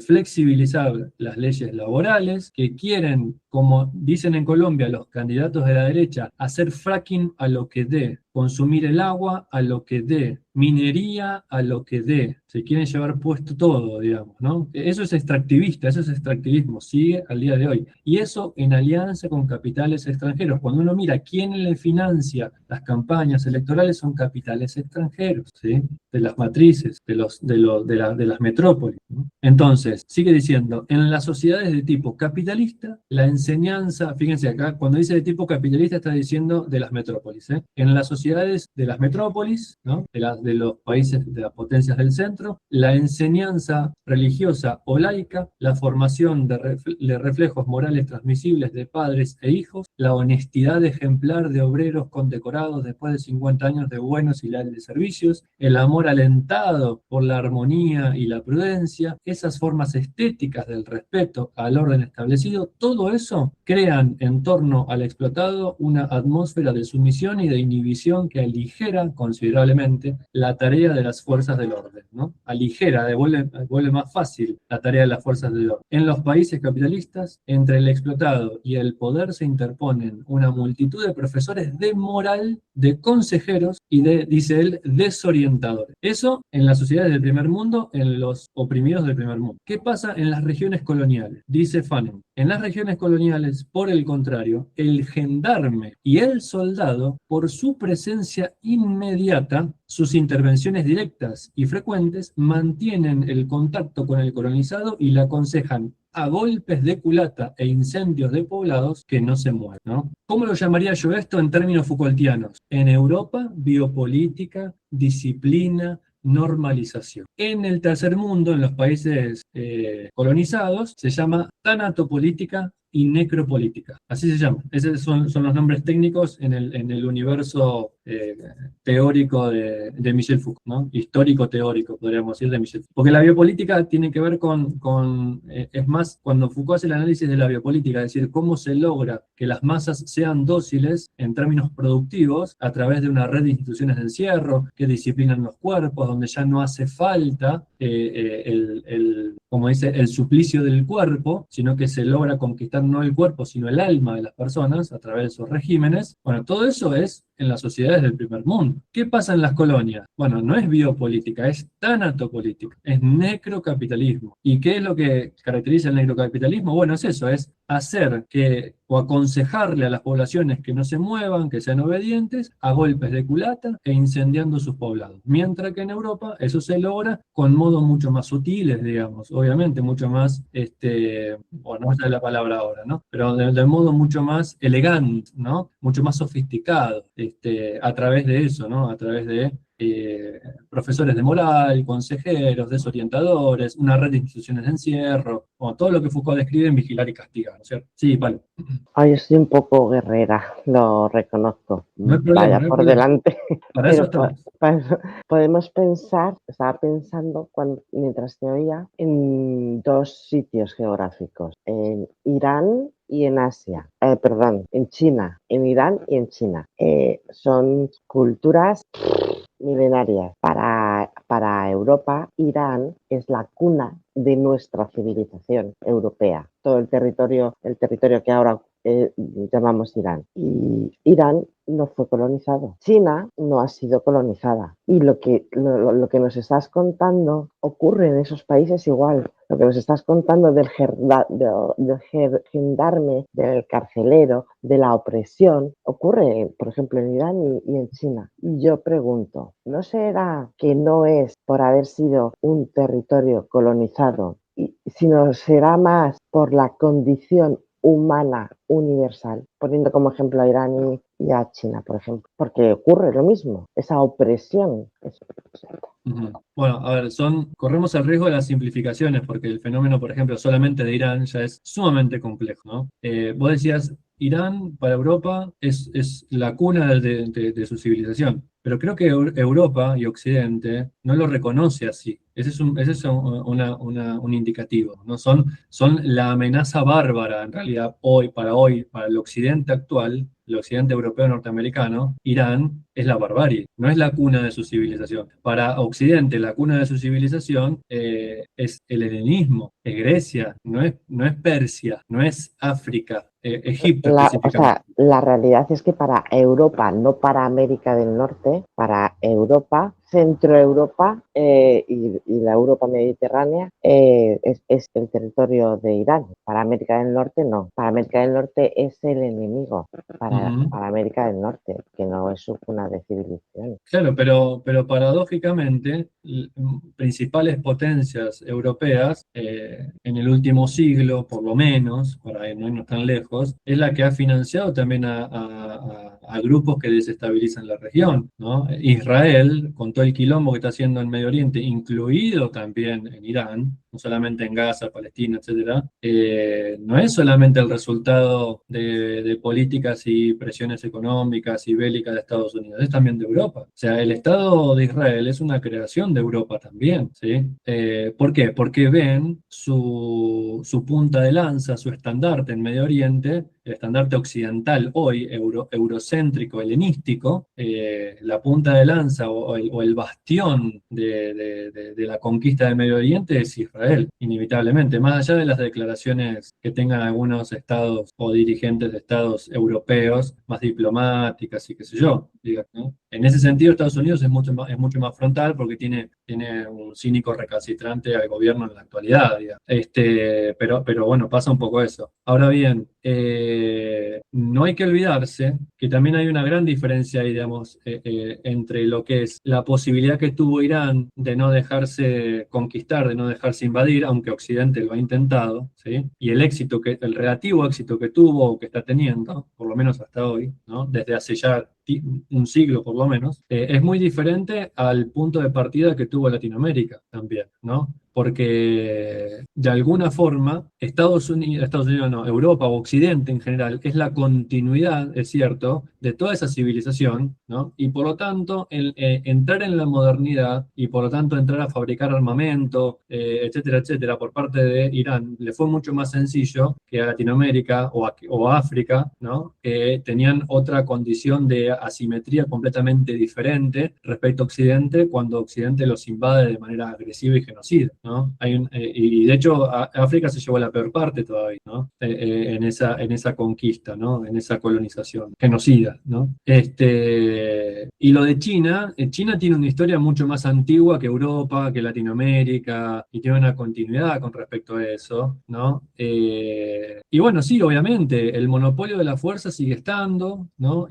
flexibilizar las leyes laborales, que quieren, como dicen en Colombia los candidatos de la derecha, hacer fracking a lo que dé, consumir el agua a lo que dé, minería a lo que dé. Se quieren llevar puesto todo, digamos, ¿no? Eso es extractivista, eso es extractivismo, sigue al día de hoy. Y eso en alianza con capitales extranjeros. Cuando uno mira quién le financia las campañas electorales, son capitales extranjeros, ¿sí? De las matrices, de las metrópolis, ¿no? Entonces, sigue diciendo, en las sociedades de tipo capitalista, la enseñanza, fíjense acá, cuando dice de tipo capitalista está diciendo de las metrópolis, ¿eh? En las sociedades de las metrópolis, ¿no? De los países, de las potencias del centro, la enseñanza religiosa o laica, la formación de reflejos morales transmisibles de padres e hijos, la honestidad ejemplar de obreros condecorados después de 50 años de buenos y leales servicios, el amor alentado por la armonía y la prudencia, esas formas estéticas del respeto al orden establecido, todo eso crean en torno al explotado una atmósfera de sumisión y de inhibición que aligera considerablemente la tarea de las fuerzas del orden, ¿no? Aligera, vuelve más fácil la tarea de las fuerzas del orden. En los países capitalistas, entre el explotado y el poder se interponen una multitud de profesores de moral, de consejeros y de, dice él, desorientadores. Eso en las sociedades del primer mundo, en los oprimidos del primer mundo. ¿Qué pasa en las regiones coloniales? Dice Fanon, en las regiones coloniales, por el contrario, el gendarme y el soldado, por su presencia inmediata, sus intervenciones directas y frecuentes, mantienen el contacto con el colonizado y le aconsejan a golpes de culata e incendios de poblados que no se mueven, ¿no? ¿Cómo lo llamaría yo esto en términos Foucaultianos? En Europa, biopolítica, disciplina, normalización. En el tercer mundo, en los países colonizados, se llama tanatopolítica y necropolítica. Así se llama. Esos son los nombres técnicos en el universo teórico de Michel Foucault, ¿no? Histórico teórico, podríamos decir, de Michel Foucault. Porque la biopolítica tiene que ver es más, cuando Foucault hace el análisis de la biopolítica, es decir, cómo se logra que las masas sean dóciles en términos productivos a través de una red de instituciones de encierro que disciplinan los cuerpos, donde ya no hace falta como dice, el suplicio del cuerpo, sino que se logra conquistar no el cuerpo, sino el alma de las personas a través de esos regímenes. Bueno, todo eso es en las sociedades del primer mundo. ¿Qué pasa en las colonias? Bueno, no es biopolítica, es tanatopolítica, es necrocapitalismo. ¿Y qué es lo que caracteriza el necrocapitalismo? Bueno, es eso, es hacer que o aconsejarle a las poblaciones que no se muevan, que sean obedientes, a golpes de culata e incendiando sus poblados. Mientras que en Europa eso se logra con modos mucho más sutiles, digamos, obviamente, mucho más, bueno, no sé la palabra ahora, ¿no? Pero de modo mucho más elegante, ¿no? Mucho más sofisticado, a través de eso, ¿no? A través de profesores de moral, consejeros, desorientadores, una red de instituciones de encierro, o todo lo que Foucault describe en Vigilar y Castigar, ¿no es cierto? Sí, vale. Ay, yo soy un poco guerrera, lo reconozco. No hay problema, Vaya no hay por problema. delante. Para eso Pero estamos. podemos pensar, estaba pensando mientras te oía, en dos sitios geográficos, en Irán y en Asia, perdón, en China, en Irán y en China. Son culturas milenarias. Para Europa, Irán es la cuna de nuestra civilización europea. Todo el territorio que ahora llamamos Irán. Y Irán no fue colonizado. China no ha sido colonizada. Y lo que nos estás contando ocurre en esos países igual. Lo que nos estás contando del gendarme, del carcelero, de la opresión, ocurre, por ejemplo, en Irán y en China. Y yo pregunto, ¿no será que no es por haber sido un territorio colonizado, sino será más por la condición humana universal, poniendo como ejemplo a Irán y a China, por ejemplo, porque ocurre lo mismo, esa opresión. Bueno, a ver, corremos el riesgo de las simplificaciones, porque el fenómeno, por ejemplo, solamente de Irán ya es sumamente complejo, ¿no? Vos decías, Irán para Europa es la cuna de su civilización, pero creo que Europa y Occidente no lo reconoce así. Ese es un indicativo, ¿no? Son la amenaza bárbara, en realidad, hoy, para el Occidente actual, el Occidente europeo norteamericano, Irán es la barbarie, no es la cuna de su civilización. Para Occidente, la cuna de su civilización es el helenismo, es Grecia, no es Persia, no es África, Egipto O específicamente. sea, la realidad es que para Europa, no para América del Norte, para Europa, Centroeuropa y la Europa mediterránea es el territorio de Irán. Para América del Norte no. Para América del Norte es el enemigo. Ujú. Para América del Norte, que no es su cuna de civilización. Claro, pero paradójicamente, principales potencias europeas en el último siglo, por lo menos, para no irnos tan lejos, es la que ha financiado también a grupos que desestabilizan la región, ¿no? Israel, con todo el quilombo que está haciendo en Medio Oriente, incluido también en Irán, no solamente en Gaza, Palestina, etcétera, no es solamente el resultado de políticas y presiones económicas y bélicas de Estados Unidos, es también de Europa. O sea, el Estado de Israel es una creación de Europa también, ¿sí? ¿Por qué? Porque ven su punta de lanza, su estandarte en Medio Oriente, el estandarte occidental hoy, eurocéntrico, helenístico, la punta de lanza o el bastión de la conquista del Medio Oriente es Israel, inevitablemente, más allá de las declaraciones que tengan algunos estados o dirigentes de estados europeos, más diplomáticas y qué sé yo, diga, ¿no? En ese sentido, Estados Unidos es mucho más frontal porque tiene un cínico recalcitrante al gobierno en la actualidad, diga. Pero bueno, pasa un poco eso. Ahora bien, no hay que olvidarse que también hay una gran diferencia ahí, digamos, entre lo que es la posibilidad que tuvo Irán de no dejarse conquistar, de no dejarse invadir, aunque Occidente lo ha intentado, ¿sí? Y el relativo éxito que tuvo o que está teniendo, por lo menos hasta hoy, ¿no? Desde hace ya un siglo por lo menos, es muy diferente al punto de partida que tuvo Latinoamérica también, ¿no? Porque de alguna forma Estados Unidos no, Europa o Occidente en general es la continuidad, es cierto, de toda esa civilización, ¿no? Y por lo tanto, entrar en la modernidad y por lo tanto entrar a fabricar armamento, etcétera, etcétera, por parte de Irán, le fue mucho más sencillo que a Latinoamérica o a África, ¿no? Que tenían otra condición de asimetría completamente diferente respecto a Occidente cuando Occidente los invade de manera agresiva y genocida. ¿no? Y de hecho África se llevó la peor parte todavía, ¿no? En esa conquista, ¿no? En esa colonización, genocida, ¿no? Y lo de China, China tiene una historia mucho más antigua que Europa, que Latinoamérica, y tiene una continuidad con respecto a eso, ¿no? Y bueno, sí, obviamente, el monopolio de la fuerza sigue estando, ¿no?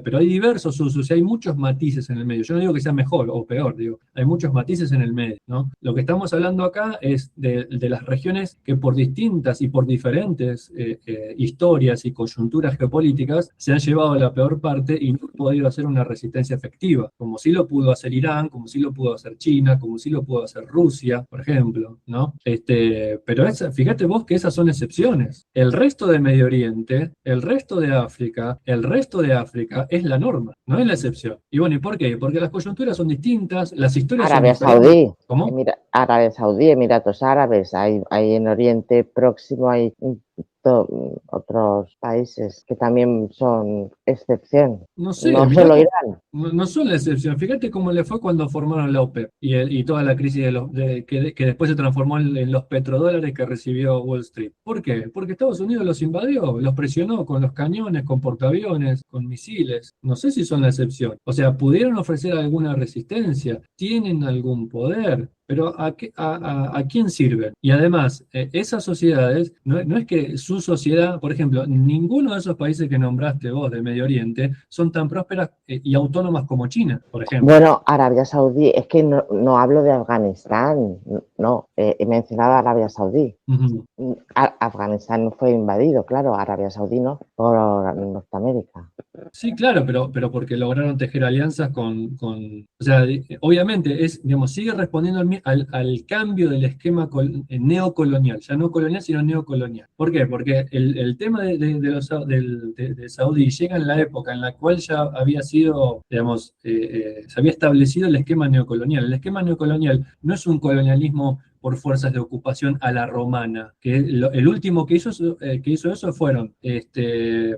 Pero hay diversos usos y hay muchos matices en el medio. Yo no digo que sea mejor o peor, digo, hay muchos matices en el medio, ¿no? Lo que estamos hablando acá es de las regiones que por distintas y por diferentes historias y coyunturas geopolíticas se han llevado la peor parte y no han podido hacer una resistencia efectiva, como sí lo pudo hacer Irán, como sí lo pudo hacer China, como sí lo pudo hacer Rusia, por ejemplo, ¿no? Pero fíjate vos que esas son excepciones. El resto de Medio Oriente, el resto de África, el resto de África es la norma, no es la excepción. Y bueno, ¿y por qué? Porque las coyunturas son distintas, las historias son Arabia diferentes. Saudí, ¿Cómo? Arabia Saudí, Emiratos Árabes, hay en Oriente Próximo, hay otros países que también son excepción, No sé, no mirá, solo Irán. no son la excepción. Fíjate cómo le fue cuando formaron la OPEP y toda la crisis que después se transformó en los petrodólares que recibió Wall Street. ¿Por qué? Porque Estados Unidos los invadió, los presionó con los cañones, con portaaviones, con misiles. No sé si son la excepción. O sea, pudieron ofrecer alguna resistencia, tienen algún poder. Pero ¿a quién sirven? Y además, esas sociedades, no es que su sociedad, por ejemplo, ninguno de esos países que nombraste vos de Medio Oriente son tan prósperas y autónomas como China, por ejemplo. Bueno, Arabia Saudí, es que no hablo de Afganistán, no, he mencionado Arabia Saudí. Ujú. Afganistán no fue invadido, claro, Arabia Saudí no, por Norteamérica. Sí, claro, pero porque lograron tejer alianzas o sea, obviamente digamos, sigue respondiendo al cambio del esquema neocolonial, ya no colonial, sino neocolonial. ¿Por qué? Porque el tema de Saudí llega en la época en la cual ya había sido, digamos, se había establecido el esquema neocolonial. El esquema neocolonial no es un colonialismo por fuerzas de ocupación a la romana, que el último que hizo eso fueron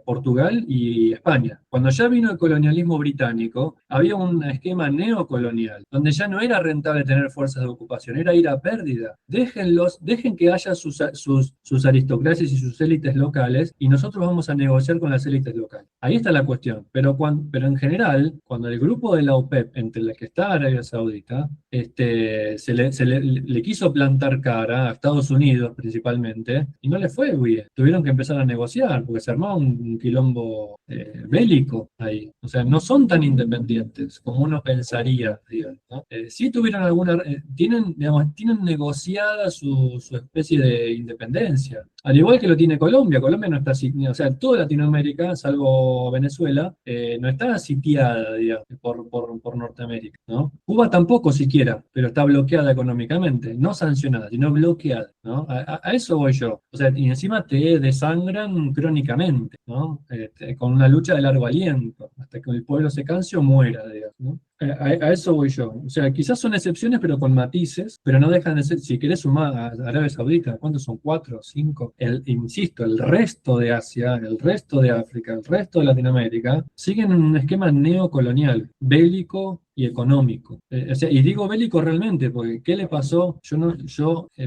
Portugal y España. Cuando ya vino el colonialismo británico, había un esquema neocolonial, donde ya no era rentable tener fuerzas de ocupación, era ir a pérdida. Dejen que haya sus aristocracias y sus élites locales, y nosotros vamos a negociar con las élites locales. Ahí está la cuestión. Pero en general, cuando el grupo de la OPEP, entre la que está Arabia Saudita, le quiso plantar cara a Estados Unidos principalmente, y no le fue bien. Tuvieron que empezar a negociar, porque se armaba un quilombo bélico ahí. O sea, no son tan independientes como uno pensaría, digamos, ¿no? Sí tuvieron tienen negociada su especie de independencia. Al igual que lo tiene Colombia. Colombia no está, o sea, toda Latinoamérica, salvo Venezuela, no está sitiada, digamos, por Norteamérica, ¿no? Cuba tampoco siquiera, pero está bloqueada económicamente, no sancionada, sino bloqueada, ¿no? A eso voy yo. O sea, y encima te desangran crónicamente, ¿no? Con una lucha de largo aliento, hasta que el pueblo se canse o muera, digamos, ¿no? A eso voy yo. O sea, quizás son excepciones, pero con matices, pero no dejan de ser, si querés sumar a Arabia Saudita, ¿cuántos son? ¿4 o 5? Insisto, el resto de Asia, el resto de África, el resto de Latinoamérica, siguen en un esquema neocolonial, bélico y económico. O sea, y digo bélico realmente, porque ¿qué le pasó?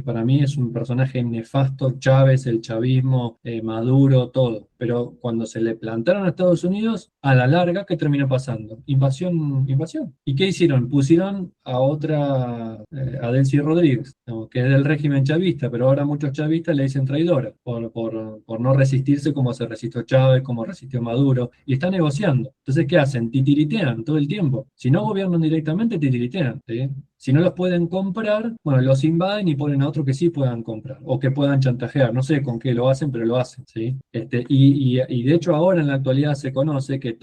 Para mí es un personaje nefasto, Chávez, el chavismo, Maduro, todo. Pero cuando se le plantaron a Estados Unidos, a la larga, ¿qué terminó pasando? Invasión. ¿Y qué hicieron? Pusieron a Delcy Rodríguez, ¿no? Que es del régimen chavista, pero ahora muchos chavistas le dicen traidora por no resistirse como se resistió Chávez, como resistió Maduro, y está negociando. Entonces, ¿qué hacen? Titiritean todo el tiempo. Si no gobiernan directamente, titiritean, ¿sí? Si no los pueden comprar, bueno, los invaden y ponen a otros que sí puedan comprar o que puedan chantajear. No sé con qué lo hacen, pero lo hacen, ¿sí? Y de hecho ahora en la actualidad se conoce que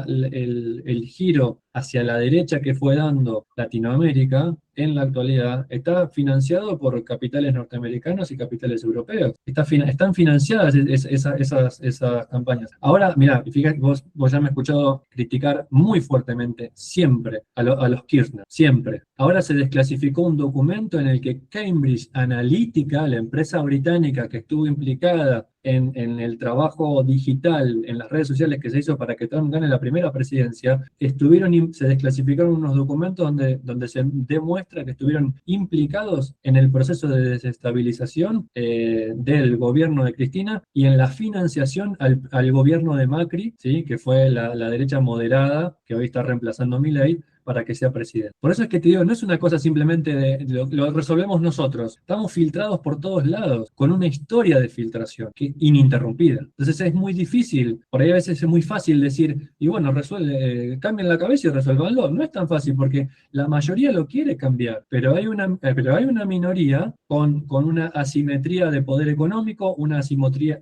el giro hacia la derecha que fue dando Latinoamérica en la actualidad está financiado por capitales norteamericanos y capitales europeos. Están financiadas esas campañas. Ahora, mira, fíjate, vos ya me has escuchado criticar muy fuertemente siempre a los Kirchner, siempre. Ahora se desclasificó un documento en el que Cambridge Analytica, la empresa británica que estuvo implicada en el trabajo digital, en las redes sociales que se hizo para que Trump gane la primera presidencia, se desclasificaron unos documentos donde se demuestra que estuvieron implicados en el proceso de desestabilización del gobierno de Cristina y en la financiación al gobierno de Macri, ¿sí? Que fue la derecha moderada, que hoy está reemplazando a Milei, para que sea presidente. Por eso es que te digo, no es una cosa simplemente lo resolvemos nosotros. Estamos filtrados por todos lados, con una historia de filtración ininterrumpida. Entonces es muy difícil, por ahí a veces es muy fácil decir, y bueno, cambien la cabeza y resuélvanlo. No es tan fácil porque la mayoría lo quiere cambiar, pero hay una minoría con una asimetría de poder económico, una asimetría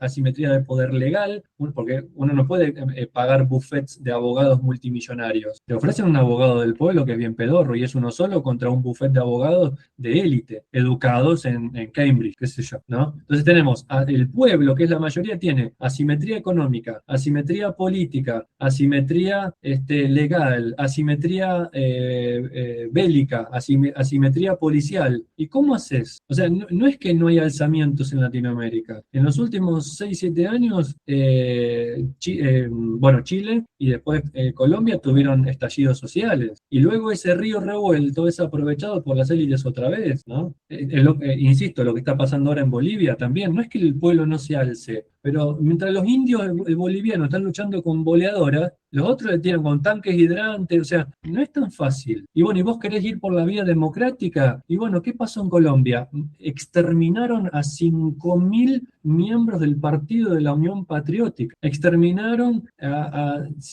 de poder legal, porque uno no puede pagar buffets de abogados multimillonarios. Te ofrecen un abogado del pueblo que es bien pedorro y es uno solo contra un buffet de abogados de élite, educados en Cambridge, qué sé yo, ¿no? Entonces tenemos el pueblo, que es la mayoría, tiene asimetría económica, asimetría política, asimetría legal, asimetría bélica, asimetría policial. ¿Y cómo haces? O sea, no es que no hay alzamientos en Latinoamérica. En los últimos 6, 7 años, Chile y después Colombia tuvieron estallidos sociales. Y luego ese río revuelto es aprovechado por las élites otra vez, ¿no? Insisto, lo que está pasando ahora en Bolivia también, no es que el pueblo no se alce, pero mientras los indios bolivianos están luchando con boleadoras, los otros le tiran con tanques hidrantes, o sea, no es tan fácil. Y bueno, y vos querés ir por la vía democrática, y bueno, ¿qué pasó en Colombia? Exterminaron a 5.000 miembros del Partido de la Unión Patriótica. Exterminaron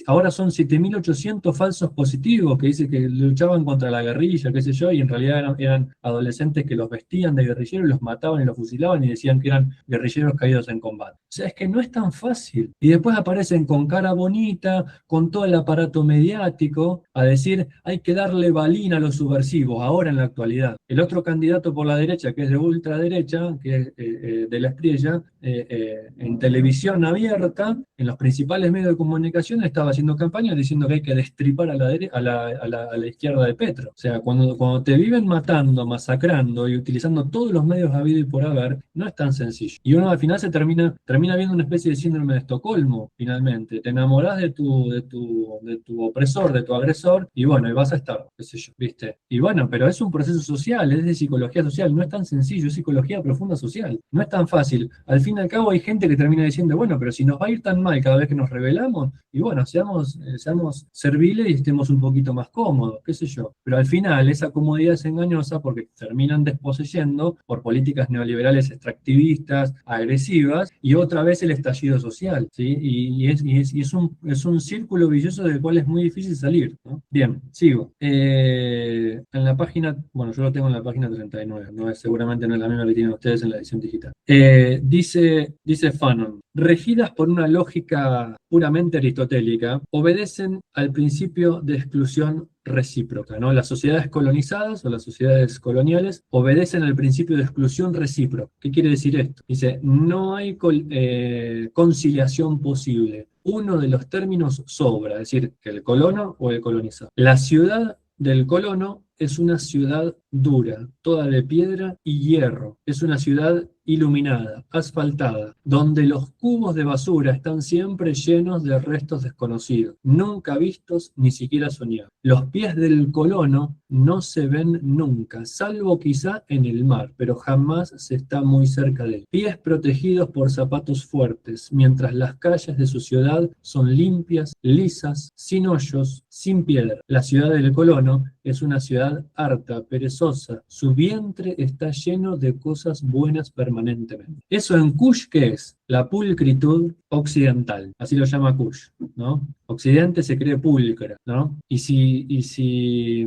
ahora son 7.800 falsos positivos que dice que luchaban contra la guerrilla, qué sé yo, y en realidad eran adolescentes que los vestían de guerrilleros, los mataban y los fusilaban y decían que eran guerrilleros caídos en combate. O sea, es que no es tan fácil. Y después aparecen con cara bonita, con todo el aparato mediático, a decir hay que darle balín a los subversivos, ahora en la actualidad. El otro candidato por la derecha, que es de ultraderecha, que es de la Espriella, en televisión abierta, en los principales medios de comunicación, estaba haciendo campaña diciendo que hay que destripar a la izquierda de Petro. O sea, cuando te viven matando, masacrando y utilizando todos los medios habidos y por haber, no es tan sencillo. Y uno al final se termina viendo una especie de síndrome de Estocolmo, finalmente. Te enamorás de tu opresor, de tu agresor, y bueno, y vas a estar, qué sé yo, ¿viste? Y bueno, pero es un proceso social, es de psicología social, no es tan sencillo, es psicología profunda social. No es tan fácil. Al fin y al cabo hay gente que termina diciendo, bueno, pero si nos va a ir tan mal cada vez que nos rebelamos, y bueno, seamos serviles y estemos un poquito más cómodos, qué sé yo. Pero al final esa comodidad es engañosa porque terminan desposeyendo por políticas neoliberales extractivistas, agresivas, y otra vez el estallido social, ¿sí? Y es un círculo vicioso del cual es muy difícil salir, ¿no? Bien, sigo. En la página, bueno, yo lo tengo en la página 39, seguramente no es la misma que tienen ustedes en la edición digital. Dice Fanon, regidas por una lógica puramente aristotélica, obedecen al principio de exclusión recíproca, ¿no? Las sociedades colonizadas o las sociedades coloniales obedecen al principio de exclusión recíproca. ¿Qué quiere decir esto? Dice, no hay conciliación posible. Uno de los términos sobra, es decir, que el colono o el colonizado. La ciudad del colono es una ciudad dura, toda de piedra y hierro. Es una ciudad iluminada, asfaltada, donde los cubos de basura están siempre llenos de restos desconocidos, nunca vistos ni siquiera soñados. Los pies del colono no se ven nunca, salvo quizá en el mar, pero jamás se está muy cerca de él. Pies protegidos por zapatos fuertes, mientras las calles de su ciudad son limpias, lisas, sin hoyos, sin piedra. La ciudad del colono es una ciudad harta, perezosa. Su vientre está lleno de cosas buenas permanentemente. ¿Eso en Kush qué es? La pulcritud occidental. Así lo llama Kush, ¿no? Occidente se cree pulcra, ¿no? Y si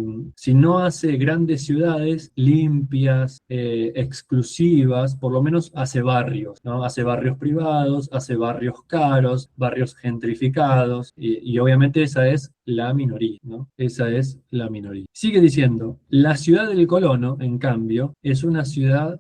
no hace grandes ciudades limpias, exclusivas, por lo menos hace barrios, ¿no? Hace barrios privados, hace barrios caros, barrios gentrificados, y obviamente esa es la minoría, ¿no? Esa es la minoría. Sigue diciendo, la ciudad del colono, en cambio, la ciudad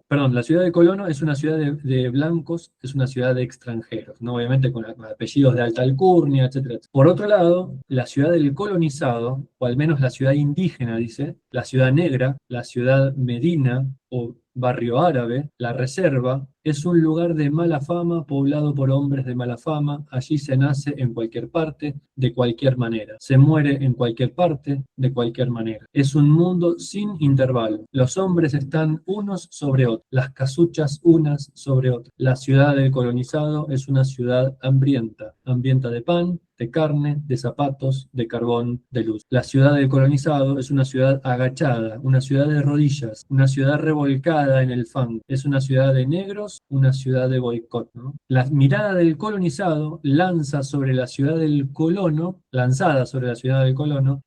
del colono es una ciudad de blancos, es una ciudad de extranjeros, ¿no? Obviamente con apellidos de alta alcurnia, etcétera, etcétera. Por otro lado, la ciudad del colonizado, o al menos la ciudad indígena, dice, la ciudad negra, la ciudad medina o barrio árabe, la reserva, es un lugar de mala fama, poblado por hombres de mala fama. Allí se nace en cualquier parte, de cualquier manera. Se muere en cualquier parte, de cualquier manera. Es un mundo sin intervalo. Los hombres están unos sobre otros, las casuchas unas sobre otras. La ciudad del colonizado es una ciudad hambrienta, hambrienta de pan, de carne, de zapatos, de carbón, de luz. La ciudad del colonizado es una ciudad agachada, una ciudad de rodillas, una ciudad revolcada en el fango. Es una ciudad de negros, una ciudad de boicot, ¿no? La mirada del colonizado lanzada sobre la ciudad del colono,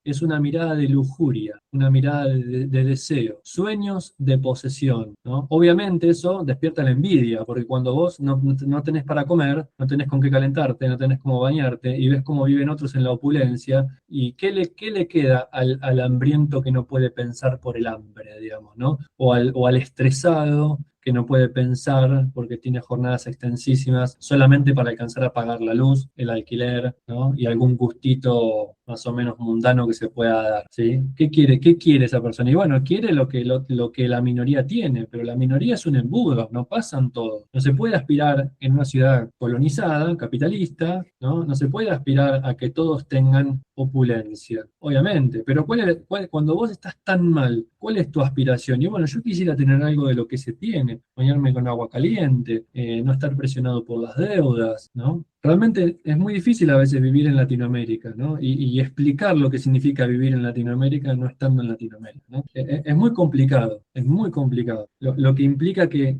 es una mirada de lujuria, una mirada de deseo, sueños de posesión, ¿no? Obviamente eso despierta la envidia, porque cuando vos no tenés para comer, no tenés con qué calentarte, no tenés cómo bañarte, y ves cómo viven otros en la opulencia, y qué le queda al hambriento que no puede pensar por el hambre, digamos, ¿no? O al estresado que no puede pensar porque tiene jornadas extensísimas solamente para alcanzar a pagar la luz, el alquiler, ¿no? Y algún gustito más o menos mundano que se pueda dar, ¿sí? ¿Qué quiere esa persona? Y bueno, quiere lo que la minoría tiene, pero la minoría es un embudo, no pasan todos. No se puede aspirar en una ciudad colonizada, capitalista, ¿no? No se puede aspirar a que todos tengan opulencia, obviamente, pero cuando vos estás tan mal, ¿cuál es tu aspiración? Y bueno, yo quisiera tener algo de lo que se tiene, bañarme con agua caliente, no estar presionado por las deudas, ¿no? Realmente es muy difícil a veces vivir en Latinoamérica, ¿no? Y explicar lo que significa vivir en Latinoamérica no estando en Latinoamérica, ¿no? Es muy complicado, es muy complicado. Lo que implica que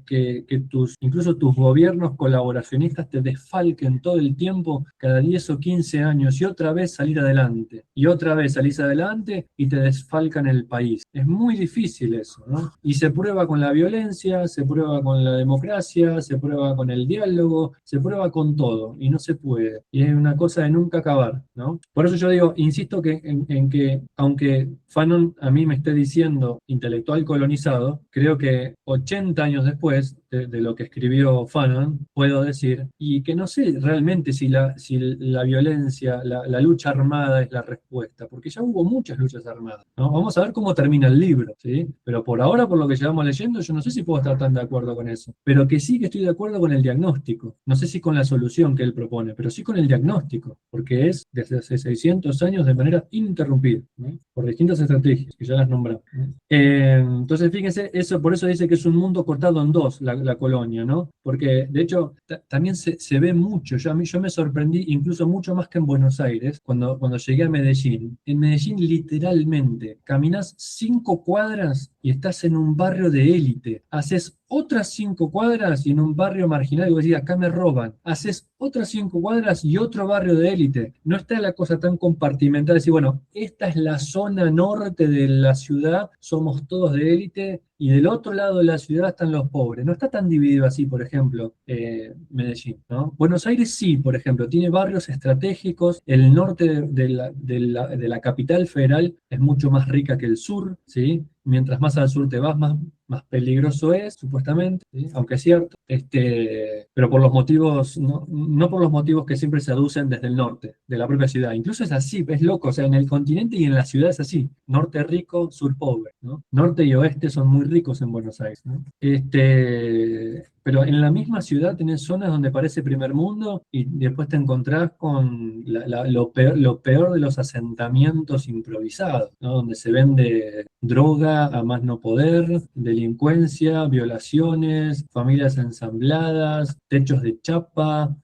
incluso tus gobiernos colaboracionistas te desfalquen todo el tiempo, cada 10 o 15 años, y otra vez salir adelante, y otra vez salís adelante y te desfalcan el país. Es muy difícil eso, ¿no? Y se prueba con la violencia, se prueba con la democracia, se prueba con el diálogo, se prueba con todo, y no se puede. Y es una cosa de nunca acabar, ¿no? Por eso yo digo, insisto en que, aunque Fanon a mí me esté diciendo intelectual colonizado, creo que 80 años después de lo que escribió Fanon, puedo decir, y que no sé realmente si la violencia, la lucha armada es la respuesta, porque ya hubo muchas luchas armadas, ¿no? Vamos a ver cómo termina el libro, ¿sí? Pero por ahora, por lo que llevamos leyendo, yo no sé si puedo estar tan de acuerdo con eso, pero que sí que estoy de acuerdo con el diagnóstico. No sé si con la solución que él propone, pero sí con el diagnóstico, porque es desde hace 600 años de manera ininterrumpida, ¿no? Por distintas estrategias, que ya las nombramos, ¿no? Entonces, fíjense, por eso dice que es un mundo cortado en dos, la colonia, ¿no? Porque, de hecho, también se ve mucho. Yo me sorprendí incluso mucho más que en Buenos Aires, cuando llegué a Medellín. En Medellín, literalmente, caminás 5 cuadras y estás en un barrio de élite. Haces otras 5 cuadras y en un barrio marginal, y vos decís, acá me roban. Haces otras 5 cuadras y otro barrio de élite. No está la cosa tan compartimentada, decir, bueno, esta es la zona norte de la ciudad, somos todos de élite, y del otro lado de la ciudad están los pobres. No está tan dividido así, por ejemplo, Medellín, ¿no? Buenos Aires sí, por ejemplo, tiene barrios estratégicos. El norte de la capital federal es mucho más rica que el sur, ¿sí? Mientras más al sur te vas, más peligroso es, supuestamente, ¿sí? Aunque es cierto, pero por los motivos, no por los motivos que siempre se aducen desde el norte, de la propia ciudad. Incluso es así, es loco, o sea, en el continente y en la ciudad es así, norte rico, sur pobre, ¿no? Norte y oeste son muy ricos en Buenos Aires, ¿no? Pero en la misma ciudad tenés zonas donde parece primer mundo y después te encontrás con lo peor de los asentamientos improvisados, ¿no? Donde se vende droga a más no poder, delincuencia, violaciones, familias ensambladas, techos de chapa,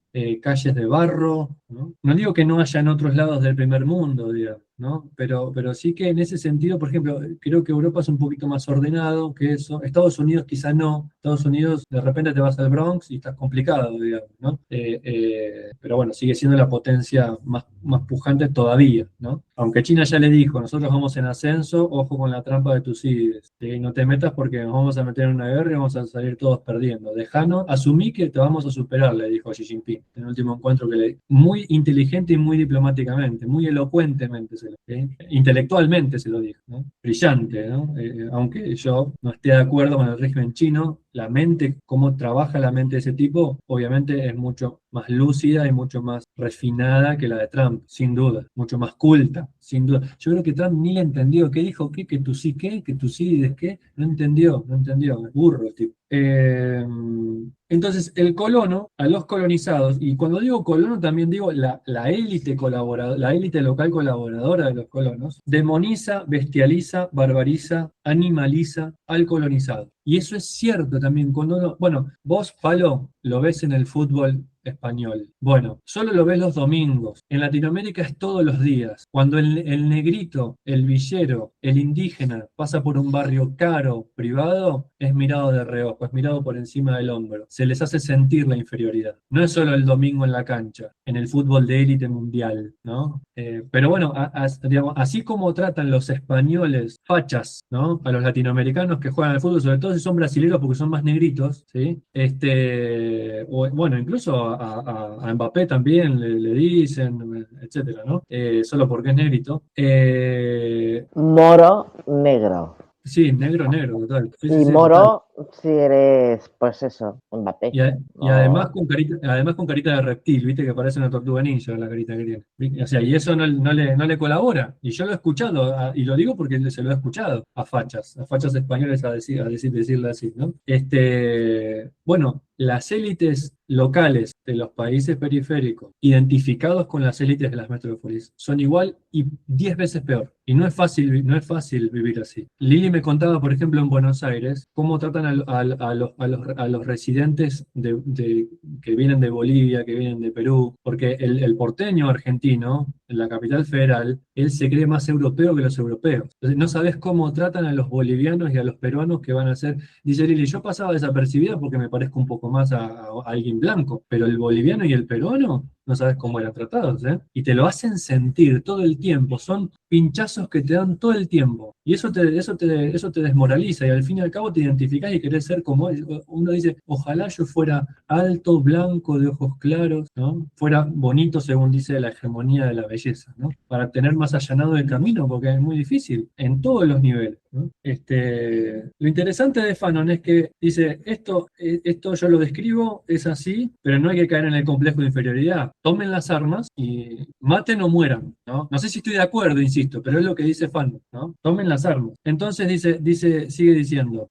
calles de barro, ¿no? No digo que no haya en otros lados del primer mundo, digamos, ¿no? Pero sí que en ese sentido, por ejemplo, creo que Europa es un poquito más ordenado que eso. Estados Unidos quizá no. Estados Unidos de repente te vas al Bronx y estás complicado, digamos, ¿no? Pero bueno, sigue siendo la potencia más pujante todavía, ¿no? Aunque China ya le dijo, nosotros vamos en ascenso, ojo con la trampa de Tucídides, ¿sí? No te metas porque nos vamos a meter en una guerra y vamos a salir todos perdiendo. Dejanos, asumí que te vamos a superar, le dijo Xi Jinping en el último encuentro que le di. Muy inteligente y muy diplomáticamente, muy elocuentemente se lo dijo, ¿sí? Intelectualmente se lo dijo, ¿no? Brillante, ¿no? Aunque yo no esté de acuerdo con el régimen chino, la mente, cómo trabaja la mente de ese tipo, obviamente es mucho más lúcida y mucho más refinada que la de Trump, sin duda, mucho más culta, sin duda. Yo creo que Trump ni le entendió. ¿Qué dijo? ¿Qué? ¿Que tú sí qué? ¿Que tú sí dices qué? No entendió, no entendió. Es burro el tipo. Entonces, el colono, a los colonizados, y cuando digo colono también digo la élite colaboradora, la élite local colaboradora de los colonos, demoniza, bestializa, barbariza, animaliza al colonizado. Y eso es cierto también. Cuando uno, bueno, vos, Palo, lo ves en el fútbol español. Bueno, solo lo ves los domingos. En Latinoamérica es todos los días. Cuando el negrito, el villero, el indígena pasa por un barrio caro, privado, es mirado de reojo, es mirado por encima del hombro. Se les hace sentir la inferioridad. No es solo el domingo en la cancha, en el fútbol de élite mundial, ¿no? Pero bueno, digamos, así como tratan los españoles fachas, ¿no? A los latinoamericanos que juegan al fútbol, sobre todo si son brasileños porque son más negritos, ¿sí? O, bueno, incluso a Mbappé también le dicen, etcétera, ¿no? Solo porque es negrito. Moro negro. Sí, negro, negro, total. Sí, sí, Y sí, total. moro si eres, pues eso, Mbappé. Y además O con carita de reptil, viste que parece una tortuga ninja la carita que tiene. ¿Viste? O sea, y eso no le colabora. Y yo lo he escuchado, y lo digo porque se lo he escuchado a fachas españoles decirle así, ¿no? Bueno, las élites locales de los países periféricos, identificados con las élites de las metrópolis, son igual y 10 veces peor. Y no es fácil vivir así. Lili me contaba, por ejemplo, en Buenos Aires, cómo tratan a los residentes que vienen de Bolivia, que vienen de Perú, porque el porteño argentino, en la capital federal, él se cree más europeo que los europeos. Entonces, no sabes cómo tratan a los bolivianos y a los peruanos que van a ser. Dice Lili, yo pasaba desapercibida porque me parezco un poco más a alguien blanco, pero el boliviano y el peruano no sabes cómo eran tratados, ¿eh? Y te lo hacen sentir todo el tiempo, son pinchazos que te dan todo el tiempo, y eso te desmoraliza, y al fin y al cabo te identificás y querés ser como él. Uno dice, ojalá yo fuera alto, blanco, de ojos claros, ¿no? Fuera bonito según dice la hegemonía de la belleza, ¿no? Para tener más allanado el camino, porque es muy difícil, en todos los niveles, ¿no? Lo interesante de Fanon es que dice, esto yo lo describo, es así, pero no hay que caer en el complejo de inferioridad. Tomen las armas y maten o mueran, ¿no? No sé si estoy de acuerdo, insisto, pero es lo que dice Fanon, ¿no? Tomen las armas. Entonces sigue diciendo,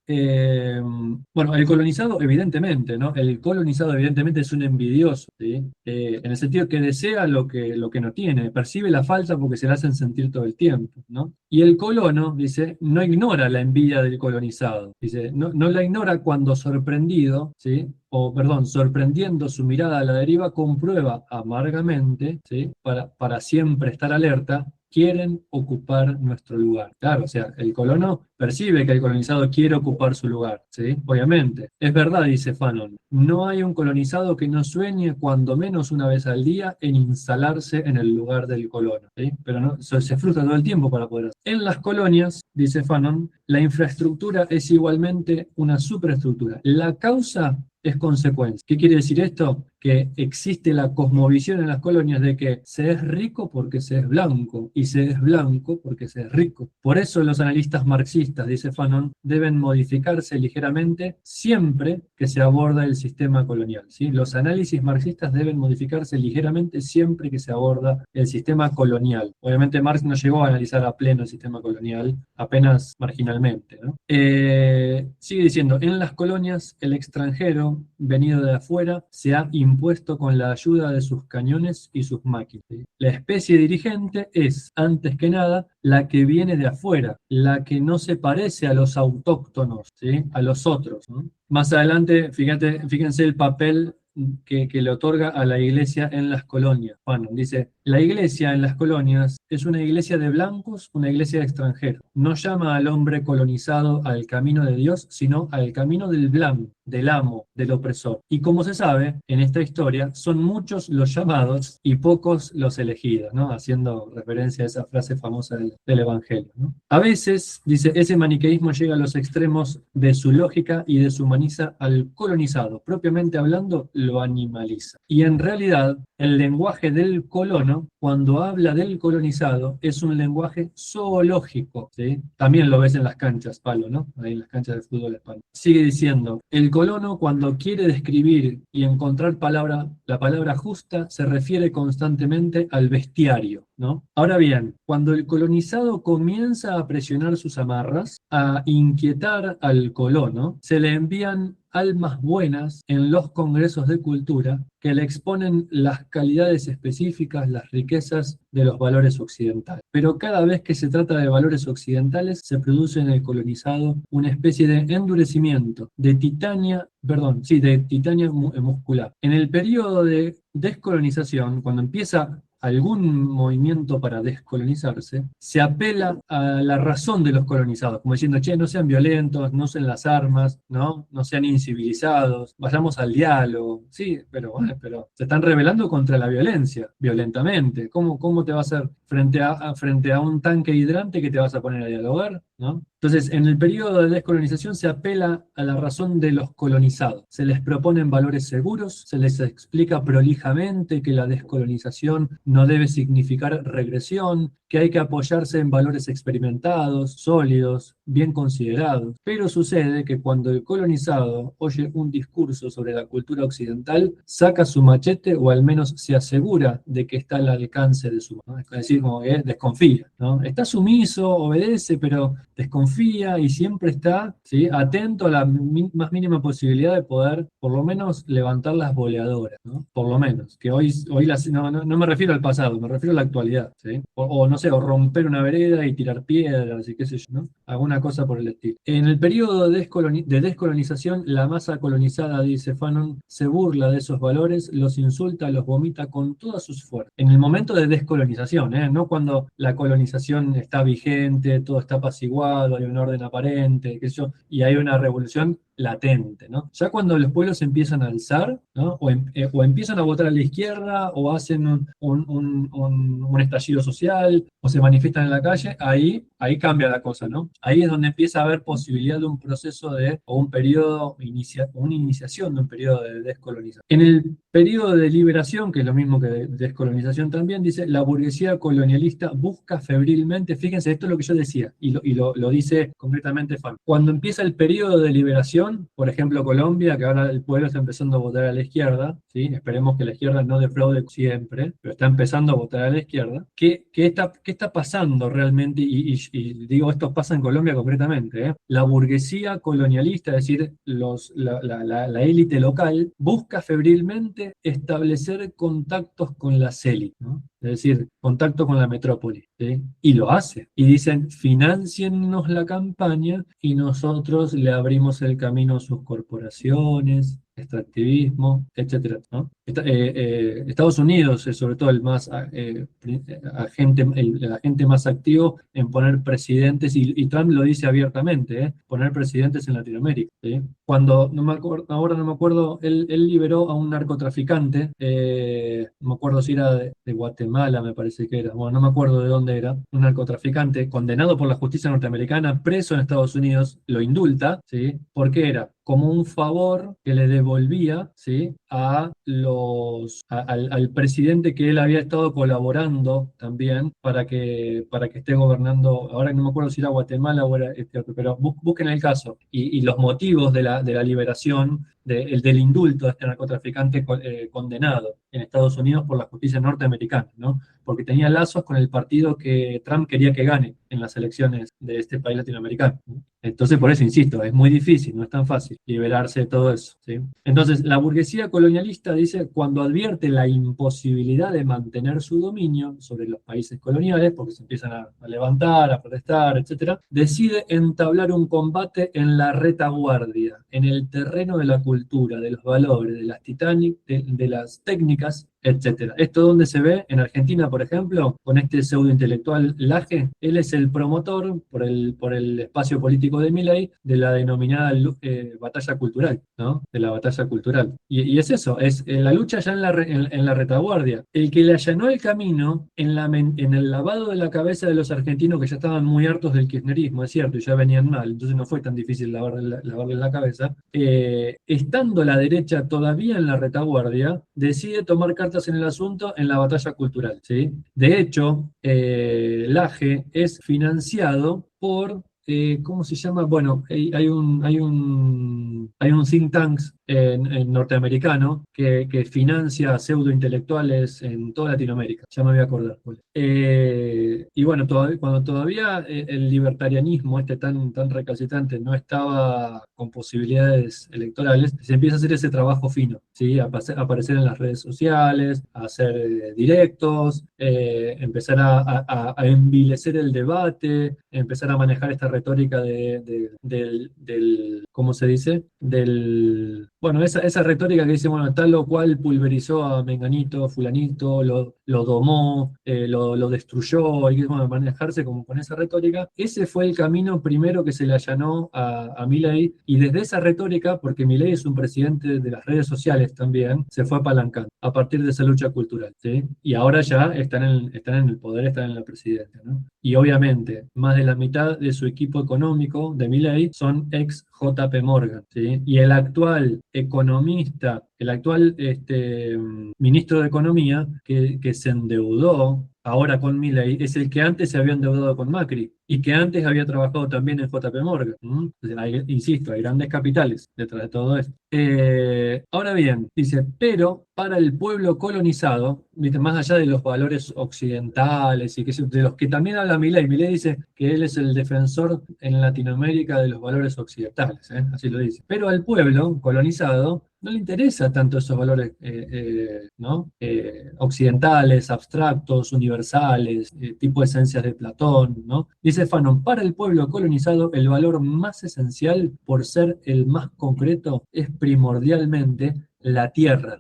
bueno, el colonizado, evidentemente, ¿no? El colonizado, evidentemente, es un envidioso, ¿sí? En el sentido que desea lo que no tiene, percibe la falta porque se la hacen sentir todo el tiempo, ¿no? Y el colono, dice, no ignora la envidia del colonizado, dice, no la ignora cuando sorprendido, ¿sí? Perdón, sorprendiendo su mirada a la deriva, comprueba amargamente, ¿sí? Para siempre estar alerta, quieren ocupar nuestro lugar. Claro, o sea, el colono percibe que el colonizado quiere ocupar su lugar, ¿sí? Obviamente. Es verdad, dice Fanon, no hay un colonizado que no sueñe cuando menos una vez al día en instalarse en el lugar del colono, ¿sí? Pero no, se frustra todo el tiempo para poder hacerlo. En las colonias, dice Fanon, la infraestructura es igualmente una superestructura. La causa es consecuencia. ¿Qué quiere decir esto? Que existe la cosmovisión en las colonias de que se es rico porque se es blanco y se es blanco porque se es rico. Por eso los analistas marxistas, dice Fanon, deben modificarse ligeramente siempre que se aborda el sistema colonial, ¿sí? Los análisis marxistas deben modificarse ligeramente siempre que se aborda el sistema colonial. Obviamente Marx no llegó a analizar a pleno el sistema colonial, apenas marginalmente, ¿no? Sigue diciendo, en las colonias el extranjero venido de afuera se ha impuesto con la ayuda de sus cañones y sus máquinas, ¿sí? La especie dirigente es, antes que nada, la que viene de afuera, la que no se parece a los autóctonos, ¿sí? A los otros, ¿no? Más adelante, fíjense el papel que le otorga a la iglesia en las colonias. Bueno, dice, la iglesia en las colonias es una iglesia de blancos, una iglesia de extranjeros. No llama al hombre colonizado al camino de Dios, sino al camino del blanco, del amo, del opresor. Y como se sabe, en esta historia son muchos los llamados y pocos los elegidos, ¿no? Haciendo referencia a esa frase famosa del Evangelio, ¿no? A veces, dice, ese maniqueísmo llega a los extremos de su lógica y deshumaniza al colonizado. Propiamente hablando, lo animaliza. Y en realidad, el lenguaje del colono, cuando habla del colonizado, es un lenguaje zoológico, ¿sí? También lo ves en las canchas, Palo, ¿no? Ahí en las canchas de fútbol español. Sigue diciendo, el colono cuando quiere describir y encontrar la palabra justa, se refiere constantemente al bestiario, ¿no? Ahora bien, cuando el colonizado comienza a presionar sus amarras, a inquietar al colono, se le envían almas buenas en los congresos de cultura que le exponen las calidades específicas, las riquezas de los valores occidentales. Pero cada vez que se trata de valores occidentales, se produce en el colonizado una especie de endurecimiento, de titania muscular. En el periodo de descolonización, cuando empieza algún movimiento para descolonizarse, se apela a la razón de los colonizados, como diciendo, che, no sean violentos, no usen las armas, no sean incivilizados, vayamos al diálogo. Sí, pero se están rebelando contra la violencia, violentamente. ¿Cómo te va a hacer frente a un tanque hidrante que te vas a poner a dialogar? ¿No? Entonces, en el periodo de descolonización se apela a la razón de los colonizados. Se les proponen valores seguros, se les explica prolijamente que la descolonización no debe significar regresión, que hay que apoyarse en valores experimentados, sólidos, bien considerados. Pero sucede que cuando el colonizado oye un discurso sobre la cultura occidental, saca su machete o al menos se asegura de que está al alcance de su mano. Es decir, como que desconfía, ¿no? Está sumiso, obedece, pero desconfía y siempre está, ¿sí?, atento a la más mínima posibilidad de poder, por lo menos, levantar las boleadoras, ¿no? Por lo menos, que hoy no me refiero al pasado, me refiero a la actualidad, ¿sí? O no sé, o romper una vereda y tirar piedras y qué sé yo, ¿no? Alguna cosa por el estilo. En el periodo de descolonización, la masa colonizada, dice Fanon, se burla de esos valores, los insulta, los vomita con todas sus fuerzas. En el momento de descolonización, no cuando la colonización está vigente, todo está apaciguado, hay un orden aparente, qué sé yo, y hay una revolución latente, ¿no? Ya cuando los pueblos empiezan a alzar, ¿no? O empiezan a votar a la izquierda, o hacen un estallido social, o se manifiestan en la calle, ahí cambia la cosa, ¿no? Ahí es donde empieza a haber posibilidad de un proceso o un periodo, una iniciación de un periodo de descolonización. En el periodo de liberación, que es lo mismo que de descolonización también, dice, la burguesía colonialista busca febrilmente, fíjense, esto es lo que yo decía, y lo dice concretamente Fanon. Cuando empieza el periodo de liberación, por ejemplo Colombia, que ahora el pueblo está empezando a votar a la izquierda, ¿sí? Esperemos que la izquierda no defraude siempre, pero está empezando a votar a la izquierda. ¿Qué está pasando realmente? Y digo, esto pasa en Colombia concretamente, ¿eh? La burguesía colonialista, es decir, la élite local, busca febrilmente establecer contactos con las élites, ¿no? Es decir, contacto con la metrópoli, ¿sí? Y lo hace. Y dicen, financiennos la campaña y nosotros le abrimos el camino a sus corporaciones, extractivismo, etcétera, ¿no? Estados Unidos es sobre todo el agente más activo en poner presidentes, y Trump lo dice abiertamente, poner presidentes en Latinoamérica, ¿sí? Cuando, ahora no me acuerdo, él liberó a un narcotraficante, no me acuerdo si era de Guatemala, me parece que era, bueno, no me acuerdo de dónde era, un narcotraficante condenado por la justicia norteamericana, preso en Estados Unidos, lo indulta, ¿sí? ¿Por qué era? Como un favor que le devolvía, ¿sí?, al presidente que él había estado colaborando también para que esté gobernando. Ahora no me acuerdo si era Guatemala o era este otro, pero busquen el caso. Y los motivos de la liberación, del indulto de este narcotraficante condenado en Estados Unidos por la justicia norteamericana, ¿no? Porque tenía lazos con el partido que Trump quería que gane en las elecciones de este país latinoamericano, ¿no? Entonces, por eso insisto, es muy difícil, no es tan fácil liberarse de todo eso, ¿sí? Entonces, la burguesía colonialista dice, cuando advierte la imposibilidad de mantener su dominio sobre los países coloniales, porque se empiezan a levantar, a protestar, etcétera, decide entablar un combate en la retaguardia, en el terreno de la cultura, de los valores, de las técnicas, etcétera. Esto donde se ve en Argentina, por ejemplo, con este pseudointelectual Laje. Él es el promotor por el espacio político de Milei de la denominada batalla cultural, ¿no? De la batalla cultural. Y es eso, es la lucha ya en la retaguardia. El que le allanó el camino en el lavado de la cabeza de los argentinos, que ya estaban muy hartos del kirchnerismo, es cierto, y ya venían mal, entonces no fue tan difícil lavarle la cabeza. Estando la derecha todavía en la retaguardia, decide tomar cartas cartas en el asunto en la batalla cultural, ¿sí? De hecho, Laje es financiado por, ¿cómo se llama? Bueno, hay un think tank en norteamericano que financia pseudointelectuales en toda Latinoamérica, ya me voy a acordar. Pues. Y bueno, cuando todavía el libertarianismo tan recalcitrante no estaba con posibilidades electorales, se empieza a hacer ese trabajo fino, ¿sí? A aparecer en las redes sociales, a hacer directos, empezar a envilecer el debate, empezar a manejar esta retórica del ¿cómo se dice? Bueno, esa retórica que dice, bueno, tal o cual pulverizó a Menganito, Fulanito, lo domó, lo destruyó, y bueno, manejarse como con esa retórica. Ese fue el camino primero que se le allanó a Milei, y desde esa retórica, porque Milei es un presidente de las redes sociales también, se fue apalancando a partir de esa lucha cultural, ¿sí? Y ahora ya están en el poder, están en la presidencia, ¿no? Y obviamente, más de la mitad de su equipo económico de Milei son ex JP Morgan, ¿sí? Y el actual economista, el actual ministro de Economía, que se endeudó ahora con Milei, es el que antes se había endeudado con Macri y que antes había trabajado también en JP Morgan. Entonces, insisto, hay grandes capitales detrás de todo esto. Ahora bien, dice, pero para el pueblo colonizado, ¿viste? Más allá de los valores occidentales y de los que también habla Milei, Milei dice que él es el defensor en Latinoamérica de los valores occidentales, así lo dice. Pero al pueblo colonizado no le interesa tanto esos valores ¿no? Occidentales, abstractos, universales, tipo esencias de Platón, ¿no? Dice Fanon, para el pueblo colonizado el valor más esencial, por ser el más concreto, es primordialmente la tierra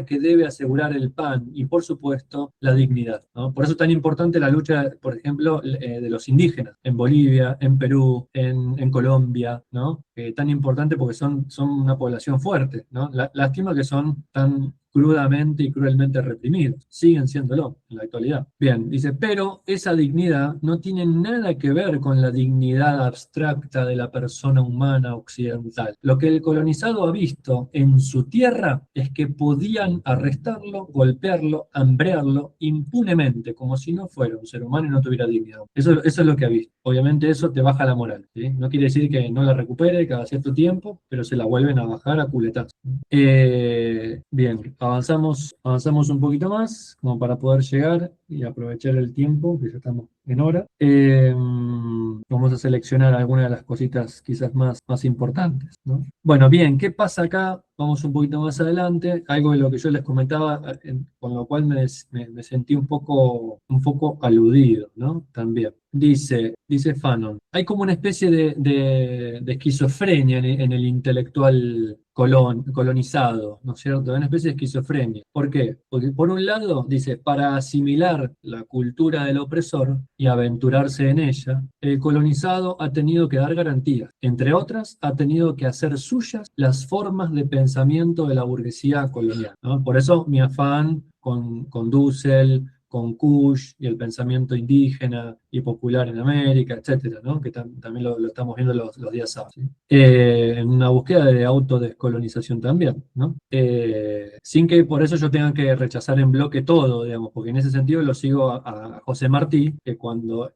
que debe asegurar el pan y, por supuesto, la dignidad, ¿no? Por eso es tan importante la lucha, por ejemplo, de los indígenas en Bolivia, en Perú, en Colombia, ¿no? Tan importante porque son una población fuerte, ¿no? Lástima que son tan crudamente y cruelmente reprimidos. Siguen siéndolo en la actualidad. Bien, dice, pero esa dignidad no tiene nada que ver con la dignidad abstracta de la persona humana occidental. Lo que el colonizado ha visto en su tierra es que podían arrestarlo, golpearlo, hambrearlo impunemente, como si no fuera un ser humano y no tuviera dignidad. Eso es lo que ha visto. Obviamente eso te baja la moral, ¿sí? No quiere decir que no la recupere cada cierto tiempo, pero se la vuelven a bajar a culetazos. Bien, avanzamos un poquito más, como para poder llegar y aprovechar el tiempo, que ya estamos en hora. Vamos a seleccionar algunas de las cositas quizás más importantes, ¿no? Bueno, bien, ¿qué pasa acá? Vamos un poquito más adelante, algo de lo que yo les comentaba, con lo cual me sentí un poco aludido, ¿no? También. Dice Fanon, hay como una especie de esquizofrenia en el intelectual colonizado, ¿no es cierto? Una especie de esquizofrenia. ¿Por qué? Porque por un lado, dice, para asimilar la cultura del opresor y aventurarse en ella, el colonizado ha tenido que dar garantías. Entre otras, ha tenido que hacer suyas las formas de pensamiento de la burguesía colonial, ¿no? Por eso mi afán con Dussel, con Kush y el pensamiento indígena y popular en América, etcétera, ¿no? Que también lo estamos viendo los días sábados, ¿sí? En una búsqueda de autodescolonización también, ¿no? Sin que por eso yo tenga que rechazar en bloque todo, digamos, porque en ese sentido lo sigo a José Martí, que cuando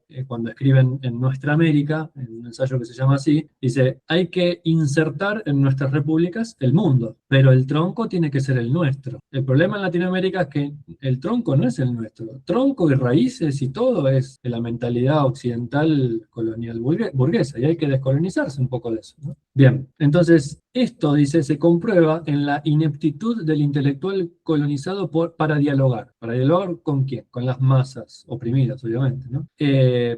escriben en Nuestra América, en un ensayo que se llama así, dice, hay que insertar en nuestras repúblicas el mundo, pero el tronco tiene que ser el nuestro. El problema en Latinoamérica es que el tronco no es el nuestro. Tronco y raíces y todo es de la mentalidad occidental colonial burguesa, y hay que descolonizarse un poco de eso, ¿no? Bien, entonces esto, dice, se comprueba en la ineptitud del intelectual colonizado para dialogar. ¿Para dialogar con quién? Con las masas oprimidas, obviamente, ¿no?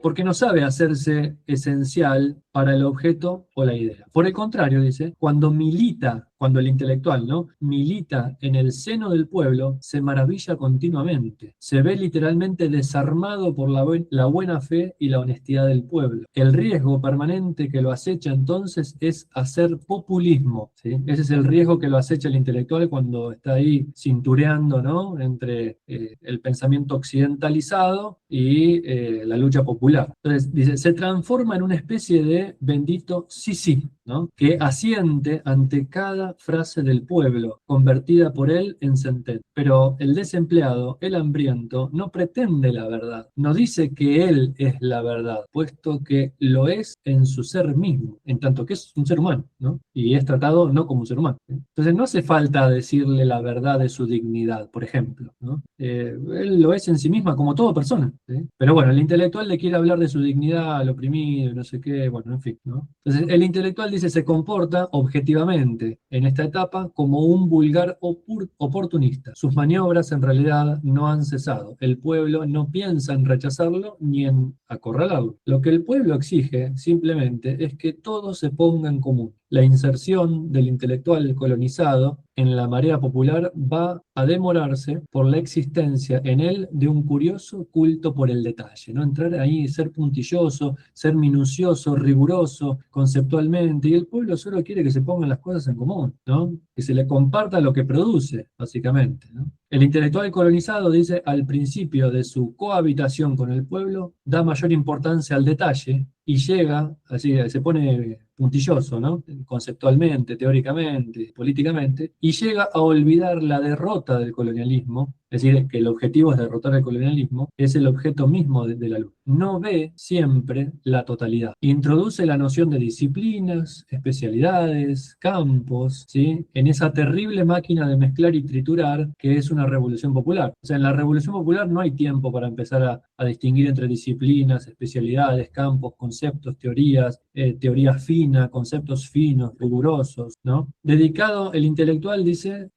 Porque no sabe hacerse esencial para el objeto o la idea. Por el contrario, dice, cuando el intelectual, ¿no?, milita en el seno del pueblo, se maravilla continuamente. Se ve literalmente desarmado por la buena fe y la honestidad del pueblo. El riesgo permanente que lo acecha entonces es hacer populismo, ¿sí? Ese es el riesgo que lo acecha el intelectual cuando está ahí cintureando, ¿no?, entre el pensamiento occidentalizado y la lucha popular. Entonces, dice, se transforma en una especie de bendito sí, ¿no? Que asiente ante cada frase del pueblo, convertida por él en sentencia. Pero el desempleado, el hambriento, no pretende la verdad, no dice que él es la verdad, puesto que lo es en su ser mismo, en tanto que es un ser humano, ¿no? Y es tratado no como un ser humano, ¿sí? Entonces no hace falta decirle la verdad de su dignidad, por ejemplo, ¿no? Él lo es en sí misma como toda persona, ¿sí? Pero bueno, el intelectual le quiere hablar de su dignidad, al oprimido, no sé qué, bueno, en fin, ¿no? Entonces el intelectual dice se comporta objetivamente en esta etapa como un vulgar oportunista. Sus maniobras en realidad no han cesado. El pueblo no piensa en rechazarlo ni en acorralarlo. Lo que el pueblo exige simplemente es que todo se ponga en común. La inserción del intelectual colonizado en la marea popular va a demorarse por la existencia en él de un curioso culto por el detalle, ¿no? Entrar ahí, ser puntilloso, ser minucioso, riguroso conceptualmente, y el pueblo solo quiere que se pongan las cosas en común, ¿no? Que se le comparta lo que produce, básicamente, ¿no? El intelectual colonizado dice al principio de su cohabitación con el pueblo, da mayor importancia al detalle y llega, así se pone puntilloso, ¿no? Conceptualmente, teóricamente, políticamente, y llega a olvidar la derrota del colonialismo, es decir, que el objetivo es derrotar el colonialismo, es el objeto mismo de la lucha. No ve siempre la totalidad. Introduce la noción de disciplinas, especialidades, campos, ¿sí? En esa terrible máquina de mezclar y triturar que es una revolución popular. O sea, en la revolución popular no hay tiempo para empezar a distinguir entre disciplinas, especialidades, campos, conceptos, teorías, teorías finas, conceptos finos, rigurosos, ¿no? Dedicado, el intelectual dice,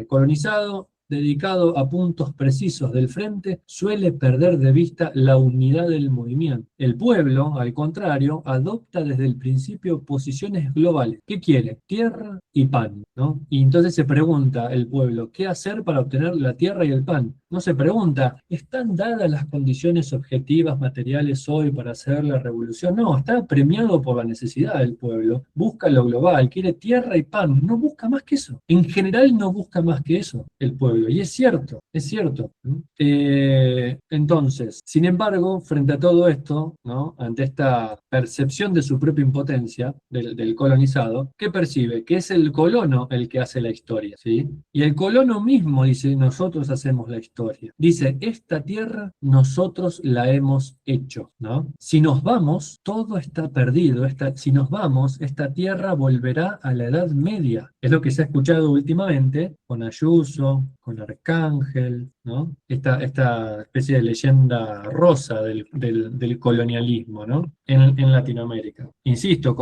colonizado, dedicado a puntos precisos del frente, suele perder de vista la unidad del movimiento. El pueblo, al contrario, adopta desde el principio posiciones globales. ¿Qué quiere? Tierra y pan, ¿no? Y entonces se pregunta el pueblo, ¿qué hacer para obtener la tierra y el pan? No se pregunta, ¿están dadas las condiciones objetivas, materiales hoy para hacer la revolución? No, está premiado por la necesidad del pueblo, busca lo global, quiere tierra y pan, no busca más que eso. En general no busca más que eso el pueblo, y es cierto, es cierto. Entonces, sin embargo, frente a todo esto, ¿no? Ante esta percepción de su propia impotencia del colonizado, ¿qué percibe? Que es el colono el que hace la historia, ¿sí? Y el colono mismo dice, nosotros hacemos la historia. Dice, esta tierra nosotros la hemos hecho, ¿no? Si nos vamos, todo está perdido. Si nos vamos, esta tierra volverá a la Edad Media. Es lo que se ha escuchado últimamente con Ayuso, con Arcángel, ¿no? Esta especie de leyenda rosa del colonialismo, ¿no? En Latinoamérica. Insisto,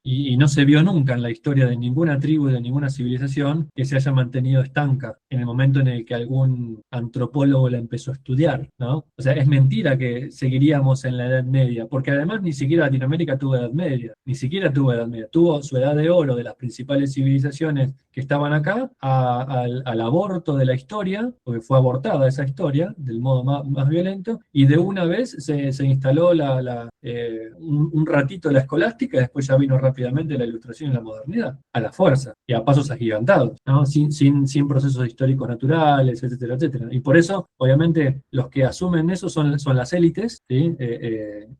y no se vio nunca en la historia de ninguna tribu, de ninguna civilización, que se haya mantenido estanca en el momento en el que algún antropólogo la empezó a estudiar, ¿no? O sea, es mentira que seguiríamos en la Edad Media, porque además ni siquiera Latinoamérica tuvo Edad Media, ni siquiera tuvo Edad Media, tuvo su edad de oro de las principales civilizaciones que estaban acá, al aborto de la historia, porque fue abortada esa historia del modo más violento, y de una vez se instaló un ratito la escolástica, y después ya vino rápidamente la ilustración y la modernidad, a la fuerza, y a pasos agigantados, ¿no? Sin procesos históricos naturales, etcétera, etcétera. Y por eso, obviamente, los que asumen eso son las élites, ¿sí?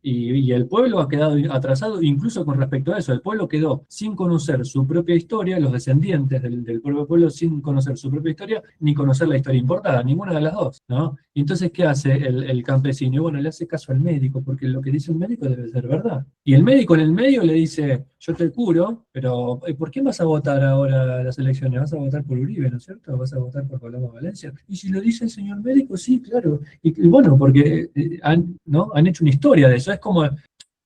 Y el pueblo ha quedado atrasado incluso con respecto a eso. El pueblo quedó sin conocer su propia historia, los descendientes del propio pueblo sin conocer su propia historia, ni conocer la historia importada, ninguna de las dos, ¿no? Y entonces, ¿qué hace el campesino? Y bueno, le hace caso al médico, porque lo que dice un médico debe ser verdad. Y el médico en el medio le dice, yo te curo, pero ¿por qué vas a votar ahora las elecciones? ¿Vas a votar por Uribe, no es cierto? ¿Vas a votar por Paloma Valencia? Y si lo dice el señor médico, sí, claro. Y bueno, porque ¿no? Han hecho una historia de eso. Es como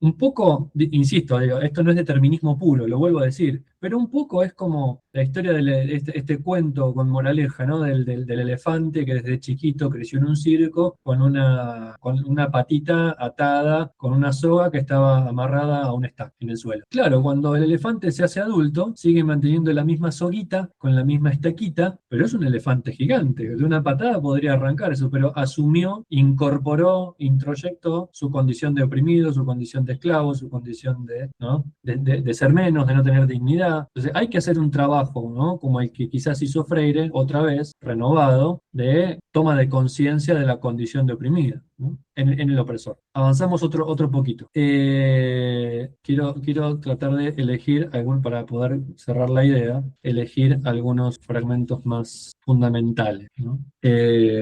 un poco, insisto, digo, esto no es determinismo puro, lo vuelvo a decir, pero un poco es como la historia de este cuento con moraleja, ¿no? Del elefante que desde chiquito creció en un circo con una patita atada con una soga que estaba amarrada a un estaca en el suelo. Claro, cuando el elefante se hace adulto, sigue manteniendo la misma soguita con la misma estaquita, pero es un elefante gigante. De una patada podría arrancar eso, pero asumió, incorporó, introyectó su condición de oprimido, su condición de esclavo, su condición ¿no? de ser menos, de no tener dignidad. Entonces hay que hacer un trabajo, ¿no? Como el que quizás hizo Freire, otra vez, renovado, de toma de conciencia de la condición de oprimido. ¿no? En el opresor. Avanzamos otro poquito. Quiero tratar de elegir, para poder cerrar la idea, elegir algunos fragmentos más fundamentales, ¿no?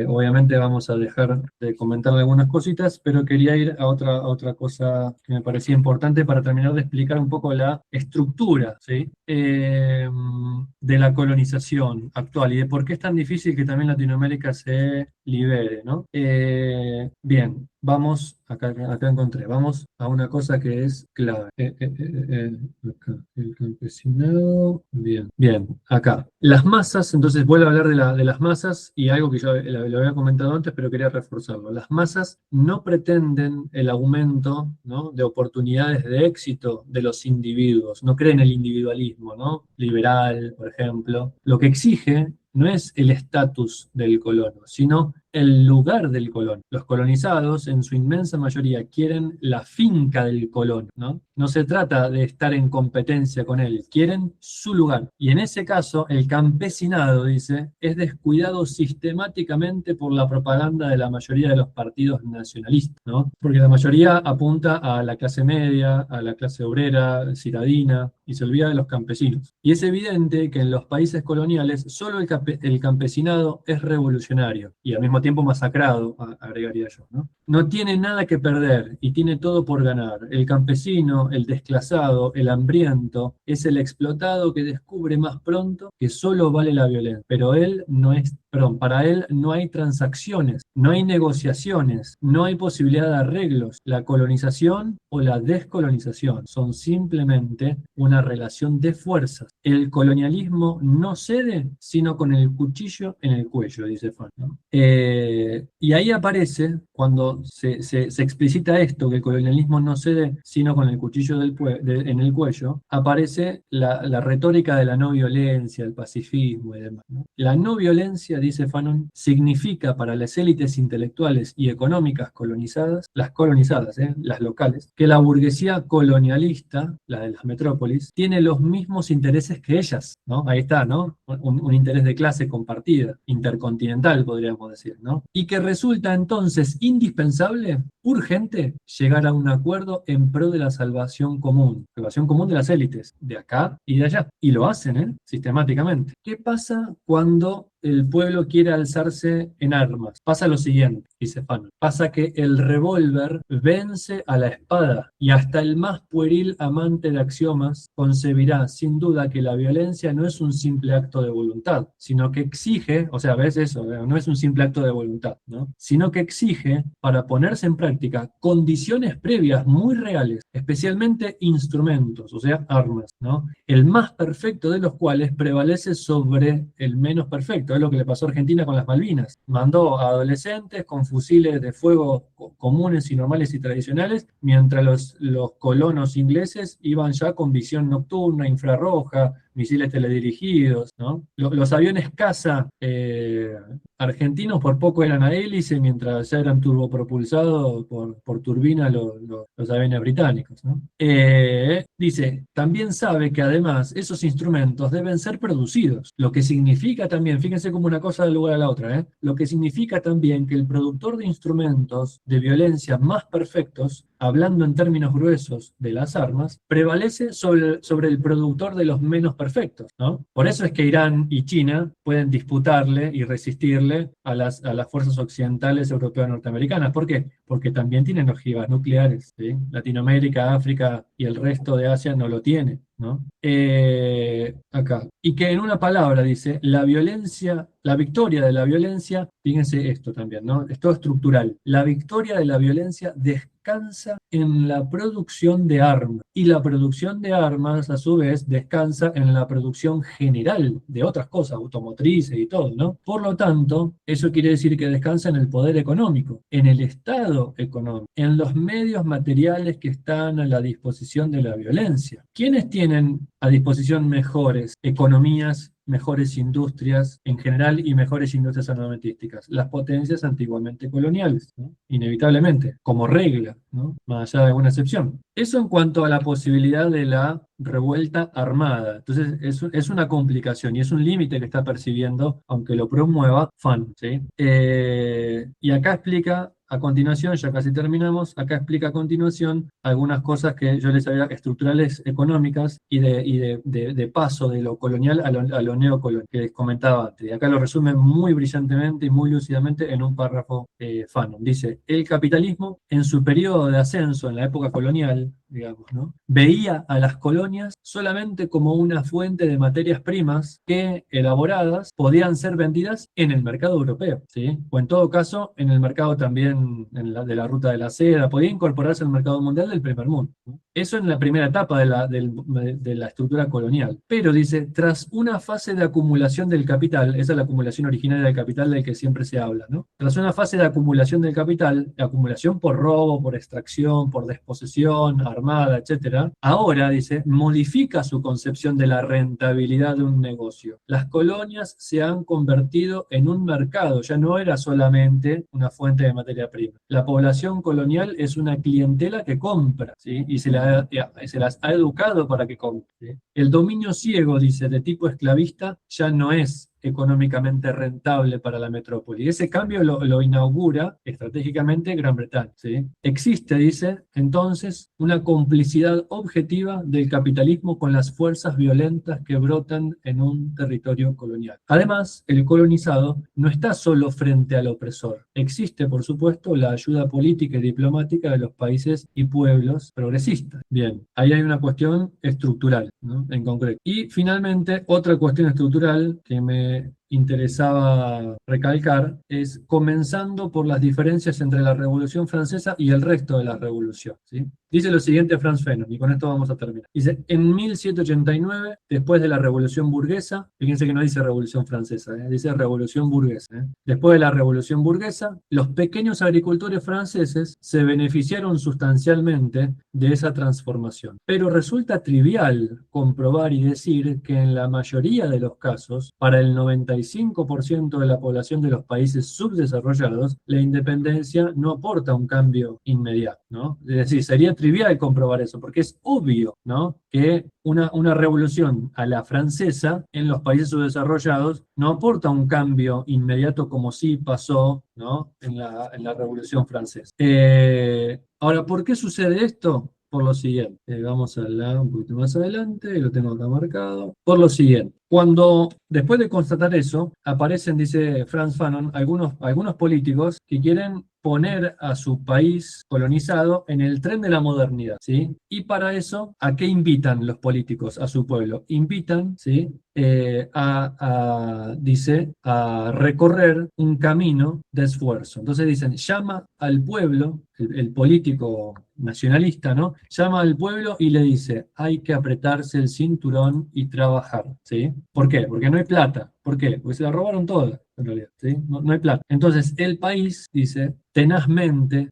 Obviamente vamos a dejar de comentar algunas cositas, pero quería ir a otra cosa que me parecía importante para terminar de explicar un poco la estructura, ¿sí? De la colonización actual y de por qué es tan difícil que también Latinoamérica se libere, ¿no? Bien, vamos, acá encontré, vamos a una cosa que es clave. Acá, el campesinado, bien, acá. Las masas, entonces vuelvo a hablar de las masas y algo que yo lo había comentado antes, pero quería reforzarlo. Las masas no pretenden el aumento, ¿no?, de oportunidades de éxito de los individuos, no creen el individualismo, ¿no?, liberal, por ejemplo. Lo que exige no es el estatus del colono, sino el lugar del colono. Los colonizados, en su inmensa mayoría, quieren la finca del colono, ¿no? No se trata de estar en competencia con él, quieren su lugar. Y en ese caso, el campesinado, dice, es descuidado sistemáticamente por la propaganda de la mayoría de los partidos nacionalistas, ¿no? Porque la mayoría apunta a la clase media, a la clase obrera, ciudadina, y se olvida de los campesinos. Y es evidente que en los países coloniales solo el campesinado es revolucionario y al mismo tiempo masacrado, agregaría yo, ¿no? No tiene nada que perder y tiene todo por ganar. El campesino, el desclasado, el hambriento, es el explotado que descubre más pronto que solo vale la violencia. Pero para él no hay transacciones, no hay negociaciones, no hay posibilidad de arreglos. La colonización o la descolonización son simplemente una relación de fuerzas. El colonialismo no cede sino con el cuchillo en el cuello, dice Fanon, ¿no? Y ahí aparece, cuando se explicita esto, que el colonialismo no cede sino con el cuchillo en el cuello, aparece la retórica de la no violencia, el pacifismo y demás, ¿no? La no violencia, dice Fanon, significa para las élites intelectuales y económicas colonizadas, las locales, que la burguesía colonialista, la de las metrópolis, tiene los mismos intereses que ellas, ¿no? Ahí está, ¿no? Un interés de clase compartida, intercontinental, podríamos decir, ¿no? Y que resulta entonces indispensable, urgente, llegar a un acuerdo en pro de la salvación común de las élites, de acá y de allá. Y lo hacen, sistemáticamente. ¿Qué pasa cuando el pueblo quiere alzarse en armas? Pasa lo siguiente, dice Fanon. Pasa que el revólver vence a la espada y hasta el más pueril amante de axiomas concebirá sin duda que la violencia no es un simple acto de voluntad, sino que exige, o sea, ves eso, no es un simple acto de voluntad, ¿no?, sino que exige, para ponerse en práctica, condiciones previas muy reales, especialmente instrumentos, o sea, armas, ¿no?, el más perfecto de los cuales prevalece sobre el menos perfecto. Es lo que le pasó a Argentina con las Malvinas. Mandó a adolescentes con fusiles de fuego comunes y normales y tradicionales, mientras los colonos ingleses iban ya con visión nocturna, infrarroja, misiles teledirigidos, ¿no? Los aviones caza argentinos por poco eran a hélice, mientras ya eran turbopropulsados por turbina los aviones británicos, ¿no? Dice, también sabe que además esos instrumentos deben ser producidos, lo que significa también, fíjense cómo una cosa da lugar a la otra, lo que significa también que el productor de instrumentos de violencia más perfectos, hablando en términos gruesos de las armas, prevalece sobre el productor de los menos perfectos, ¿no? Por eso es que Irán y China pueden disputarle y resistirle a las fuerzas occidentales europeas norteamericanas. ¿Por qué? Porque también tienen ojivas nucleares, ¿sí? Latinoamérica, África y el resto de Asia no lo tiene, ¿no? Acá. Y que en una palabra dice, la victoria de la violencia, fíjense esto también, ¿no? Es todo estructural. La victoria de la violencia descansa en la producción de armas. Y la producción de armas, a su vez, descansa en la producción general de otras cosas, automotrices y todo, ¿no? Por lo tanto, eso quiere decir que descansa en el poder económico, en el estado económico, en los medios materiales que están a la disposición de la violencia. ¿Quiénes tienen a disposición mejores economías, mejores industrias en general y mejores industrias armamentísticas? Las potencias antiguamente coloniales, ¿no? Inevitablemente, como regla, ¿no?, más allá de alguna excepción. Eso en cuanto a la posibilidad de la revuelta armada. Entonces es una complicación y es un límite que está percibiendo, aunque lo promueva Fanon, ¿sí? Y acá explica a continuación, ya casi terminamos, acá explica a continuación algunas cosas que yo les había, estructurales económicas y de paso de lo colonial a lo neocolonial, que les comentaba antes. Y acá lo resume muy brillantemente y muy lúcidamente en un párrafo Fanon. Dice, el capitalismo en su periodo de ascenso en la época colonial, digamos, ¿no?, veía a las colonias solamente como una fuente de materias primas que, elaboradas, podían ser vendidas en el mercado europeo, ¿sí? O en todo caso, en el mercado también de la ruta de la seda, podía incorporarse al mercado mundial del primer mundo, ¿no? Eso en la primera etapa de la estructura colonial. Pero dice, tras una fase de acumulación del capital, esa es la acumulación originaria del capital del que siempre se habla, ¿no? Tras una fase de acumulación del capital, acumulación por robo, por extracción, por desposesión, armada, etcétera, ahora, dice, modifica su concepción de la rentabilidad de un negocio. Las colonias se han convertido en un mercado, ya no era solamente una fuente de materia prima. La población colonial es una clientela que compra, ¿sí? Y se las ha educado para que compre, ¿sí? El dominio ciego, dice, de tipo esclavista, ya no es económicamente rentable para la metrópoli. Ese cambio lo inaugura estratégicamente Gran Bretaña, ¿sí? Existe, dice, entonces, una complicidad objetiva del capitalismo con las fuerzas violentas que brotan en un territorio colonial. Además, el colonizado no está solo frente al opresor. Existe, por supuesto, la ayuda política y diplomática de los países y pueblos progresistas. Bien, ahí hay una cuestión estructural, ¿no?, en concreto. Y finalmente, otra cuestión estructural que me interesaba recalcar es comenzando por las diferencias entre la Revolución Francesa y el resto de la revolución, ¿sí? Dice lo siguiente Frantz Fanon, y con esto vamos a terminar. Dice, en 1789, después de la Revolución Burguesa, fíjense que no dice Revolución Francesa, dice Revolución Burguesa. Después de la Revolución Burguesa, los pequeños agricultores franceses se beneficiaron sustancialmente de esa transformación. Pero resulta trivial comprobar y decir que en la mayoría de los casos, para el 95% de la población de los países subdesarrollados, la independencia no aporta un cambio inmediato, ¿no? Es decir, sería trivial comprobar eso, porque es obvio, ¿no?, que una revolución a la francesa en los países subdesarrollados no aporta un cambio inmediato como sí pasó, ¿no?, en la Revolución Francesa. Ahora, ¿por qué sucede esto? Por lo siguiente, vamos a hablar un poquito más adelante, lo tengo acá marcado. Por lo siguiente, cuando después de constatar eso, aparecen, dice Frantz Fanon, algunos políticos que quieren poner a su país colonizado en el tren de la modernidad, ¿sí? Y para eso, ¿a qué invitan los políticos a su pueblo? Invitan, ¿sí?, dice, a recorrer un camino de esfuerzo. Entonces dicen, llama al pueblo, el político nacionalista, ¿no?, llama al pueblo y le dice, hay que apretarse el cinturón y trabajar, ¿sí? ¿Por qué? Porque no hay plata. ¿Por qué? Porque se la robaron toda, en realidad, ¿sí? No hay plata. Entonces, el país, dice, tenazmente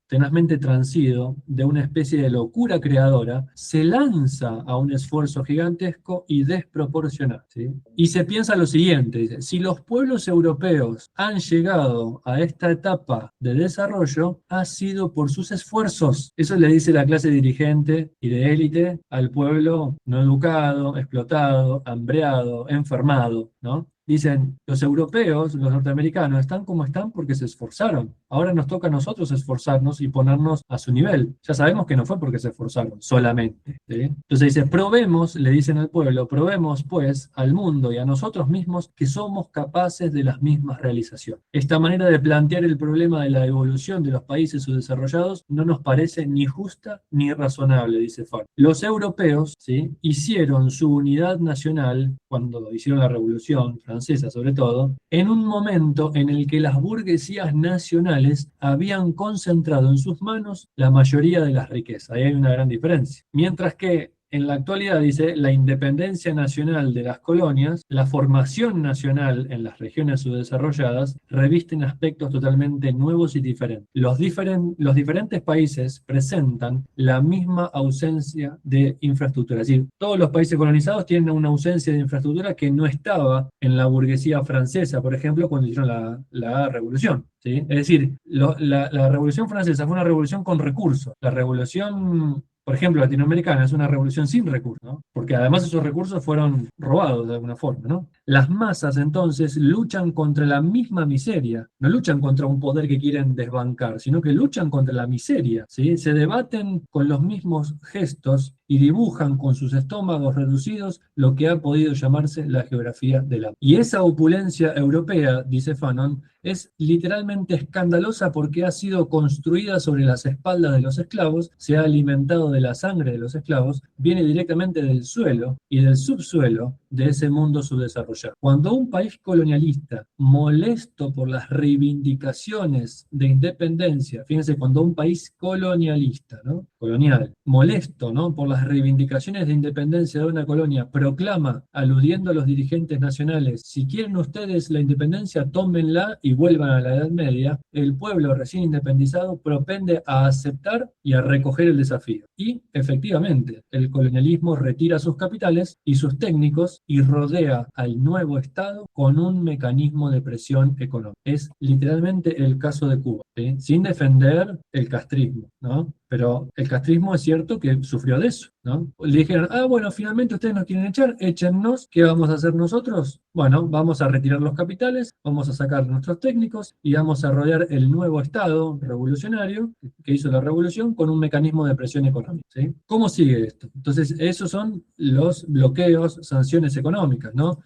transido de una especie de locura creadora, se lanza a un esfuerzo gigantesco y desproporcionado, ¿sí? Y se piensa lo siguiente, dice, si los pueblos europeos han llegado a esta etapa de desarrollo, ha sido por sus esfuerzos. Eso le dice la clase dirigente y de élite al pueblo no educado, explotado, hambreado, enfermado, ¿no? Dicen, los europeos, los norteamericanos, están como están porque se esforzaron. Ahora nos toca a nosotros esforzarnos y ponernos a su nivel. Ya sabemos que no fue porque se esforzaron solamente, ¿sí? Entonces dice, probemos, le dicen al pueblo, probemos pues al mundo y a nosotros mismos que somos capaces de las mismas realizaciones. Esta manera de plantear el problema de la evolución de los países subdesarrollados no nos parece ni justa ni razonable, dice Fanon. Los europeos, ¿sí?, hicieron su unidad nacional, cuando hicieron la revolución francesa sobre todo, en un momento en el que las burguesías nacionales habían concentrado en sus manos la mayoría de las riquezas. Ahí hay una gran diferencia. Mientras que en la actualidad, dice, la independencia nacional de las colonias, la formación nacional en las regiones subdesarrolladas, revisten aspectos totalmente nuevos y diferentes. Los diferentes países presentan la misma ausencia de infraestructura. Es decir, todos los países colonizados tienen una ausencia de infraestructura que no estaba en la burguesía francesa, por ejemplo, cuando hicieron la revolución, ¿sí? Es decir, la revolución francesa fue una revolución con recursos. La revolución, por ejemplo, latinoamericana, es una revolución sin recursos, ¿no? Porque además esos recursos fueron robados de alguna forma, ¿no? Las masas entonces luchan contra la misma miseria, no luchan contra un poder que quieren desbancar, sino que luchan contra la miseria, ¿sí? Se debaten con los mismos gestos y dibujan con sus estómagos reducidos lo que ha podido llamarse la geografía del hambre. Y esa opulencia europea, dice Fanon, es literalmente escandalosa porque ha sido construida sobre las espaldas de los esclavos, se ha alimentado de la sangre de los esclavos, viene directamente del suelo y del subsuelo de ese mundo subdesarrollado. Cuando un país colonialista, molesto por las reivindicaciones de independencia, fíjense, cuando un país colonialista, ¿no? Colonial, molesto, ¿no? Por las reivindicaciones de independencia de una colonia, proclama, aludiendo a los dirigentes nacionales, si quieren ustedes la independencia, tómenla y vuelvan a la Edad Media, el pueblo recién independizado propende a aceptar y a recoger el desafío. Y, efectivamente, el colonialismo retira sus capitales y sus técnicos y rodea al nuevo Estado con un mecanismo de presión económica. Es literalmente el caso de Cuba, ¿sí? Sin defender el castrismo, ¿no? Pero el castrismo es cierto que sufrió de eso, ¿no? Le dijeron, bueno, finalmente ustedes nos quieren echar, échennos, ¿qué vamos a hacer nosotros? Bueno, vamos a retirar los capitales, vamos a sacar nuestros técnicos y vamos a rodear el nuevo Estado revolucionario que hizo la revolución con un mecanismo de presión económica, ¿sí? ¿Cómo sigue esto? Entonces, esos son los bloqueos, sanciones económicas, ¿no?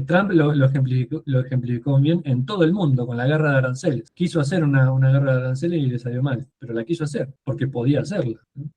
Trump lo ejemplificó bien en todo el mundo con la guerra de aranceles. Quiso hacer una guerra de aranceles y le salió mal, pero la quiso hacer porque podía hacerla, ¿no?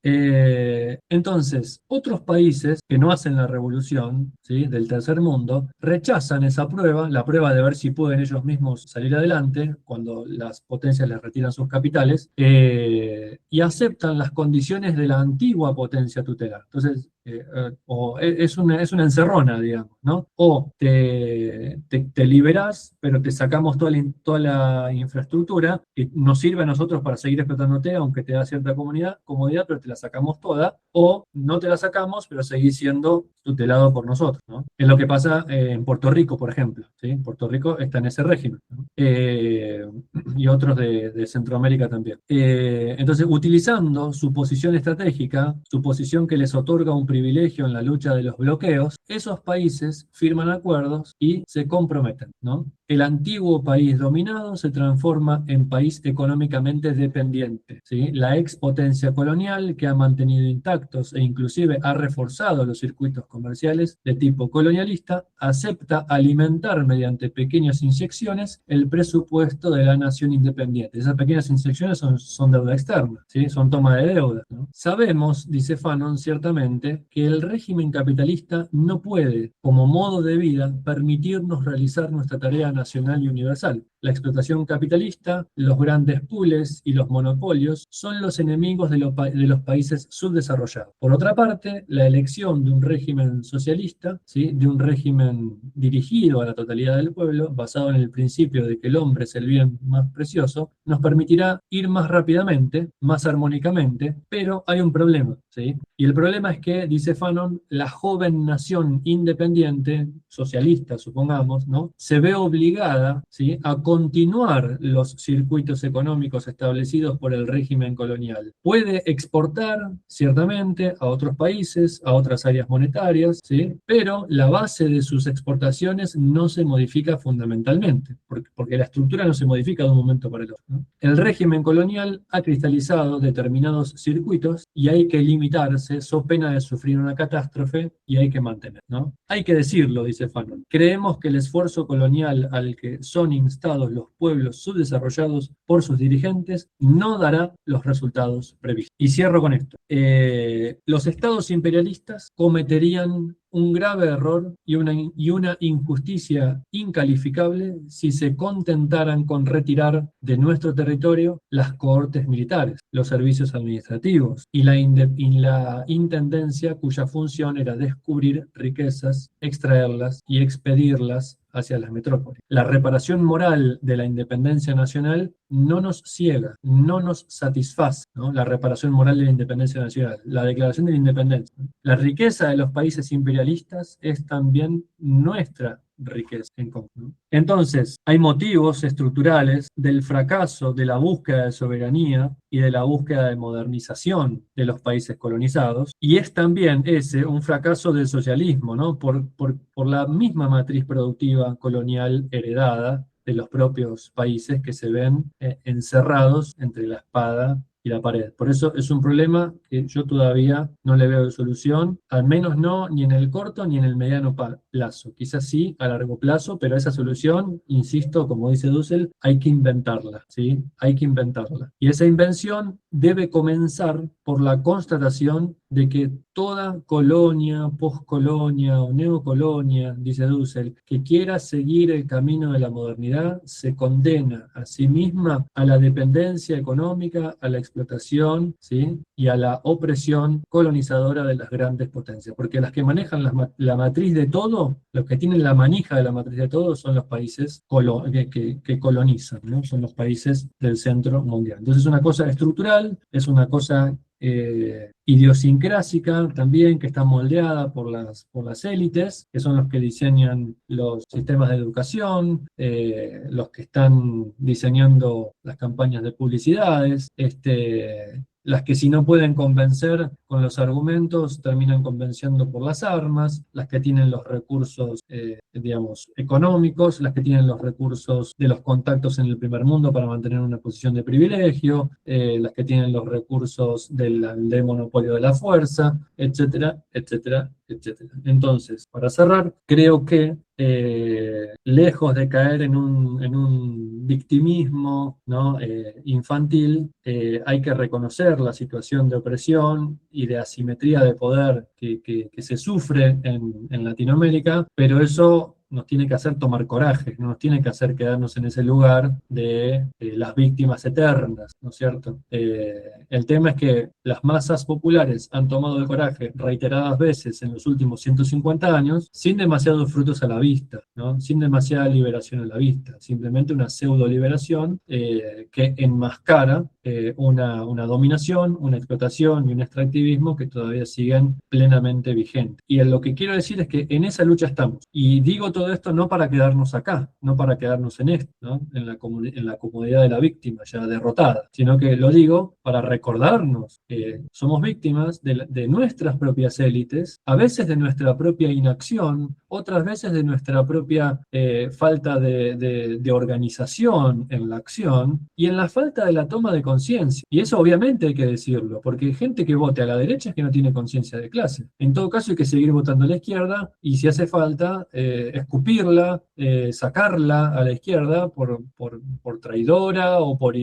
Entonces, otros países que no hacen la revolución, ¿sí? Del tercer mundo, rechazan esa prueba, la prueba de ver si pueden ellos mismos salir adelante cuando las potencias les retiran sus capitales, y aceptan las condiciones de la antigua potencia tutelar. Entonces, es una encerrona, digamos, ¿no? O te liberás, pero te sacamos toda la infraestructura que nos sirve a nosotros para seguir explotándote, aunque te da cierta comodidad, pero te la sacamos toda, o no te la sacamos, pero seguís siendo tutelado por nosotros, ¿no? Es lo que pasa en Puerto Rico, por ejemplo, ¿sí? Puerto Rico está en ese régimen, ¿no? Y otros de Centroamérica también. Entonces, utilizando su posición estratégica, su posición que les otorga un privilegio en la lucha de los bloqueos, esos países firman acuerdos y se comprometen, ¿no? El antiguo país dominado se transforma en país económicamente dependiente, ¿sí? La expotencia colonial, que ha mantenido intactos e inclusive ha reforzado los circuitos comerciales de tipo colonialista, acepta alimentar mediante pequeñas inyecciones el presupuesto de la nación independiente. Esas pequeñas inyecciones son deuda externa, ¿sí? Son toma de deuda, ¿no? Sabemos, dice Fanon, ciertamente, que el régimen capitalista no puede, como modo de vida, permitirnos realizar nuestra tarea nacional y universal. La explotación capitalista, los grandes pools y los monopolios son los enemigos de los países subdesarrollados. Por otra parte, la elección de un régimen socialista, ¿sí? De un régimen dirigido a la totalidad del pueblo, basado en el principio de que el hombre es el bien más precioso, nos permitirá ir más rápidamente, más armónicamente, pero hay un problema, ¿sí? Y el problema es que, dice Fanon, la joven nación independiente, socialista, supongamos, ¿no? Se ve obligada, ¿sí? A continuar los circuitos económicos establecidos por el régimen colonial. Puede exportar, ciertamente, a otros países, a otras áreas monetarias, ¿sí? Pero la base de sus exportaciones no se modifica fundamentalmente, porque la estructura no se modifica de un momento para el otro, ¿no? El régimen colonial ha cristalizado determinados circuitos y hay que limitarse, so pena de sufrir una catástrofe, y hay que mantener, ¿no? Hay que decirlo, dice Fanon. Creemos que el esfuerzo colonial al que son instados los pueblos subdesarrollados por sus dirigentes no dará los resultados previstos. Y cierro con esto. Los estados imperialistas cometerían un grave error y una injusticia incalificable si se contentaran con retirar de nuestro territorio las cohortes militares, los servicios administrativos y la intendencia, cuya función era descubrir riquezas, extraerlas y expedirlas hacia las metrópolis. La reparación moral de la independencia nacional no nos ciega, no nos satisface, ¿no? La reparación moral de la independencia nacional, la declaración de la independencia. La riqueza de los países imperialistas es también nuestra riqueza en conjunto, ¿no? Entonces, hay motivos estructurales del fracaso de la búsqueda de soberanía y de la búsqueda de modernización de los países colonizados, y es también ese un fracaso del socialismo, ¿no? Por la misma matriz productiva colonial heredada de los propios países que se ven encerrados entre la espada y la pared. Por eso es un problema que yo todavía no le veo de solución, al menos no ni en el corto ni en el mediano plazo. Quizás sí a largo plazo, pero esa solución, insisto, como dice Dussel, hay que inventarla, ¿sí? Hay que inventarla. Y esa invención debe comenzar por la constatación de que toda colonia, poscolonia o neocolonia, dice Dussel, que quiera seguir el camino de la modernidad, se condena a sí misma a la dependencia económica, a la explotación, ¿sí? Y a la opresión colonizadora de las grandes potencias. Porque las que manejan la matriz de todo, los que tienen la manija de la matriz de todo, son los países que colonizan, ¿no? Son los países del centro mundial. Entonces es una cosa estructural, es una cosa idiosincrásica también, que está moldeada por las élites, que son los que diseñan los sistemas de educación, los que están diseñando las campañas de publicidades, las que si no pueden convencer con los argumentos, terminan convenciendo por las armas, las que tienen los recursos, digamos, económicos, las que tienen los recursos de los contactos en el primer mundo para mantener una posición de privilegio, las que tienen los recursos del monopolio de la fuerza, etcétera, etcétera, etcétera. Entonces, para cerrar, creo que lejos de caer en un victimismo, ¿no? Infantil, hay que reconocer la situación de opresión y de asimetría de poder que se sufre en Latinoamérica, pero eso nos tiene que hacer tomar coraje, no nos tiene que hacer quedarnos en ese lugar de las víctimas eternas, ¿no es cierto? El tema es que las masas populares han tomado el coraje reiteradas veces en los últimos 150 años sin demasiados frutos a la vista, ¿no? Sin demasiada liberación a la vista, simplemente una pseudo liberación que enmascara una dominación, una explotación y un extractivismo que todavía siguen plenamente vigentes. Y lo que quiero decir es que en esa lucha estamos. Y digo todo esto no para quedarnos acá, no para quedarnos en esto, ¿no? En la comodidad de la víctima ya derrotada, sino que lo digo para recordarnos que somos víctimas de nuestras propias élites, a veces de nuestra propia inacción, otras veces de nuestra propia falta de organización en la acción y en la falta de la toma de conciencia. Y eso obviamente hay que decirlo, porque hay gente que vote a la derecha es que no tiene conciencia de clase. En todo caso hay que seguir votando a la izquierda y si hace falta escupirla, sacarla a la izquierda por traidora o por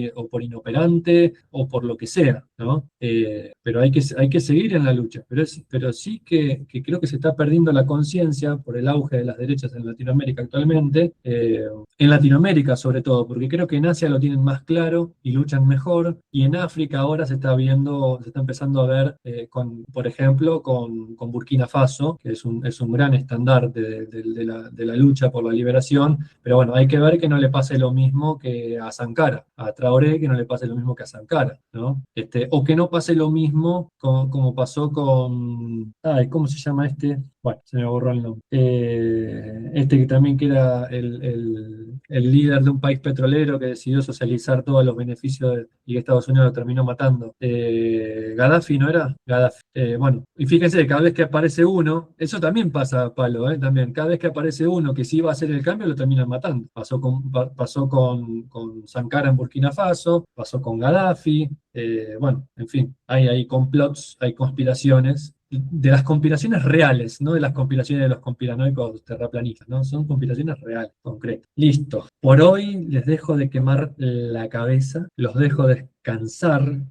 inoperante o por lo que sea, ¿no? Pero hay que seguir en la lucha. Pero sí que creo que se está perdiendo la conciencia por el auge de las derechas en Latinoamérica actualmente, en Latinoamérica sobre todo, porque creo que en Asia lo tienen más claro y luchan mejor, y en África ahora se está empezando a ver, por ejemplo, con Burkina Faso, que es un gran estandarte de la lucha por la liberación, pero bueno, hay que ver que no le pase lo mismo que a Sankara, a Traoré, que no le pase lo mismo que a Sankara, ¿no? O que no pase lo mismo como pasó con... Ay, ¿cómo se llama este? Bueno, se me borró el nombre. Que también que era el líder de un país petrolero que decidió socializar todos los beneficios y que Estados Unidos lo terminó matando. Gaddafi, ¿no era? Gaddafi. Bueno, y fíjense, cada vez que aparece uno, eso también pasa, Palo, también. Cada vez que aparece uno que sí va a hacer el cambio, lo terminan matando. Pasó con Sankara en Burkina Faso, pasó con Gaddafi. Bueno, en fin, hay complots, hay conspiraciones, de las conspiraciones reales, no de las conspiraciones de los conspiranoicos terraplanistas, ¿no? Son conspiraciones reales, concretas. Listo. Por hoy les dejo de quemar la cabeza, los dejo descansar.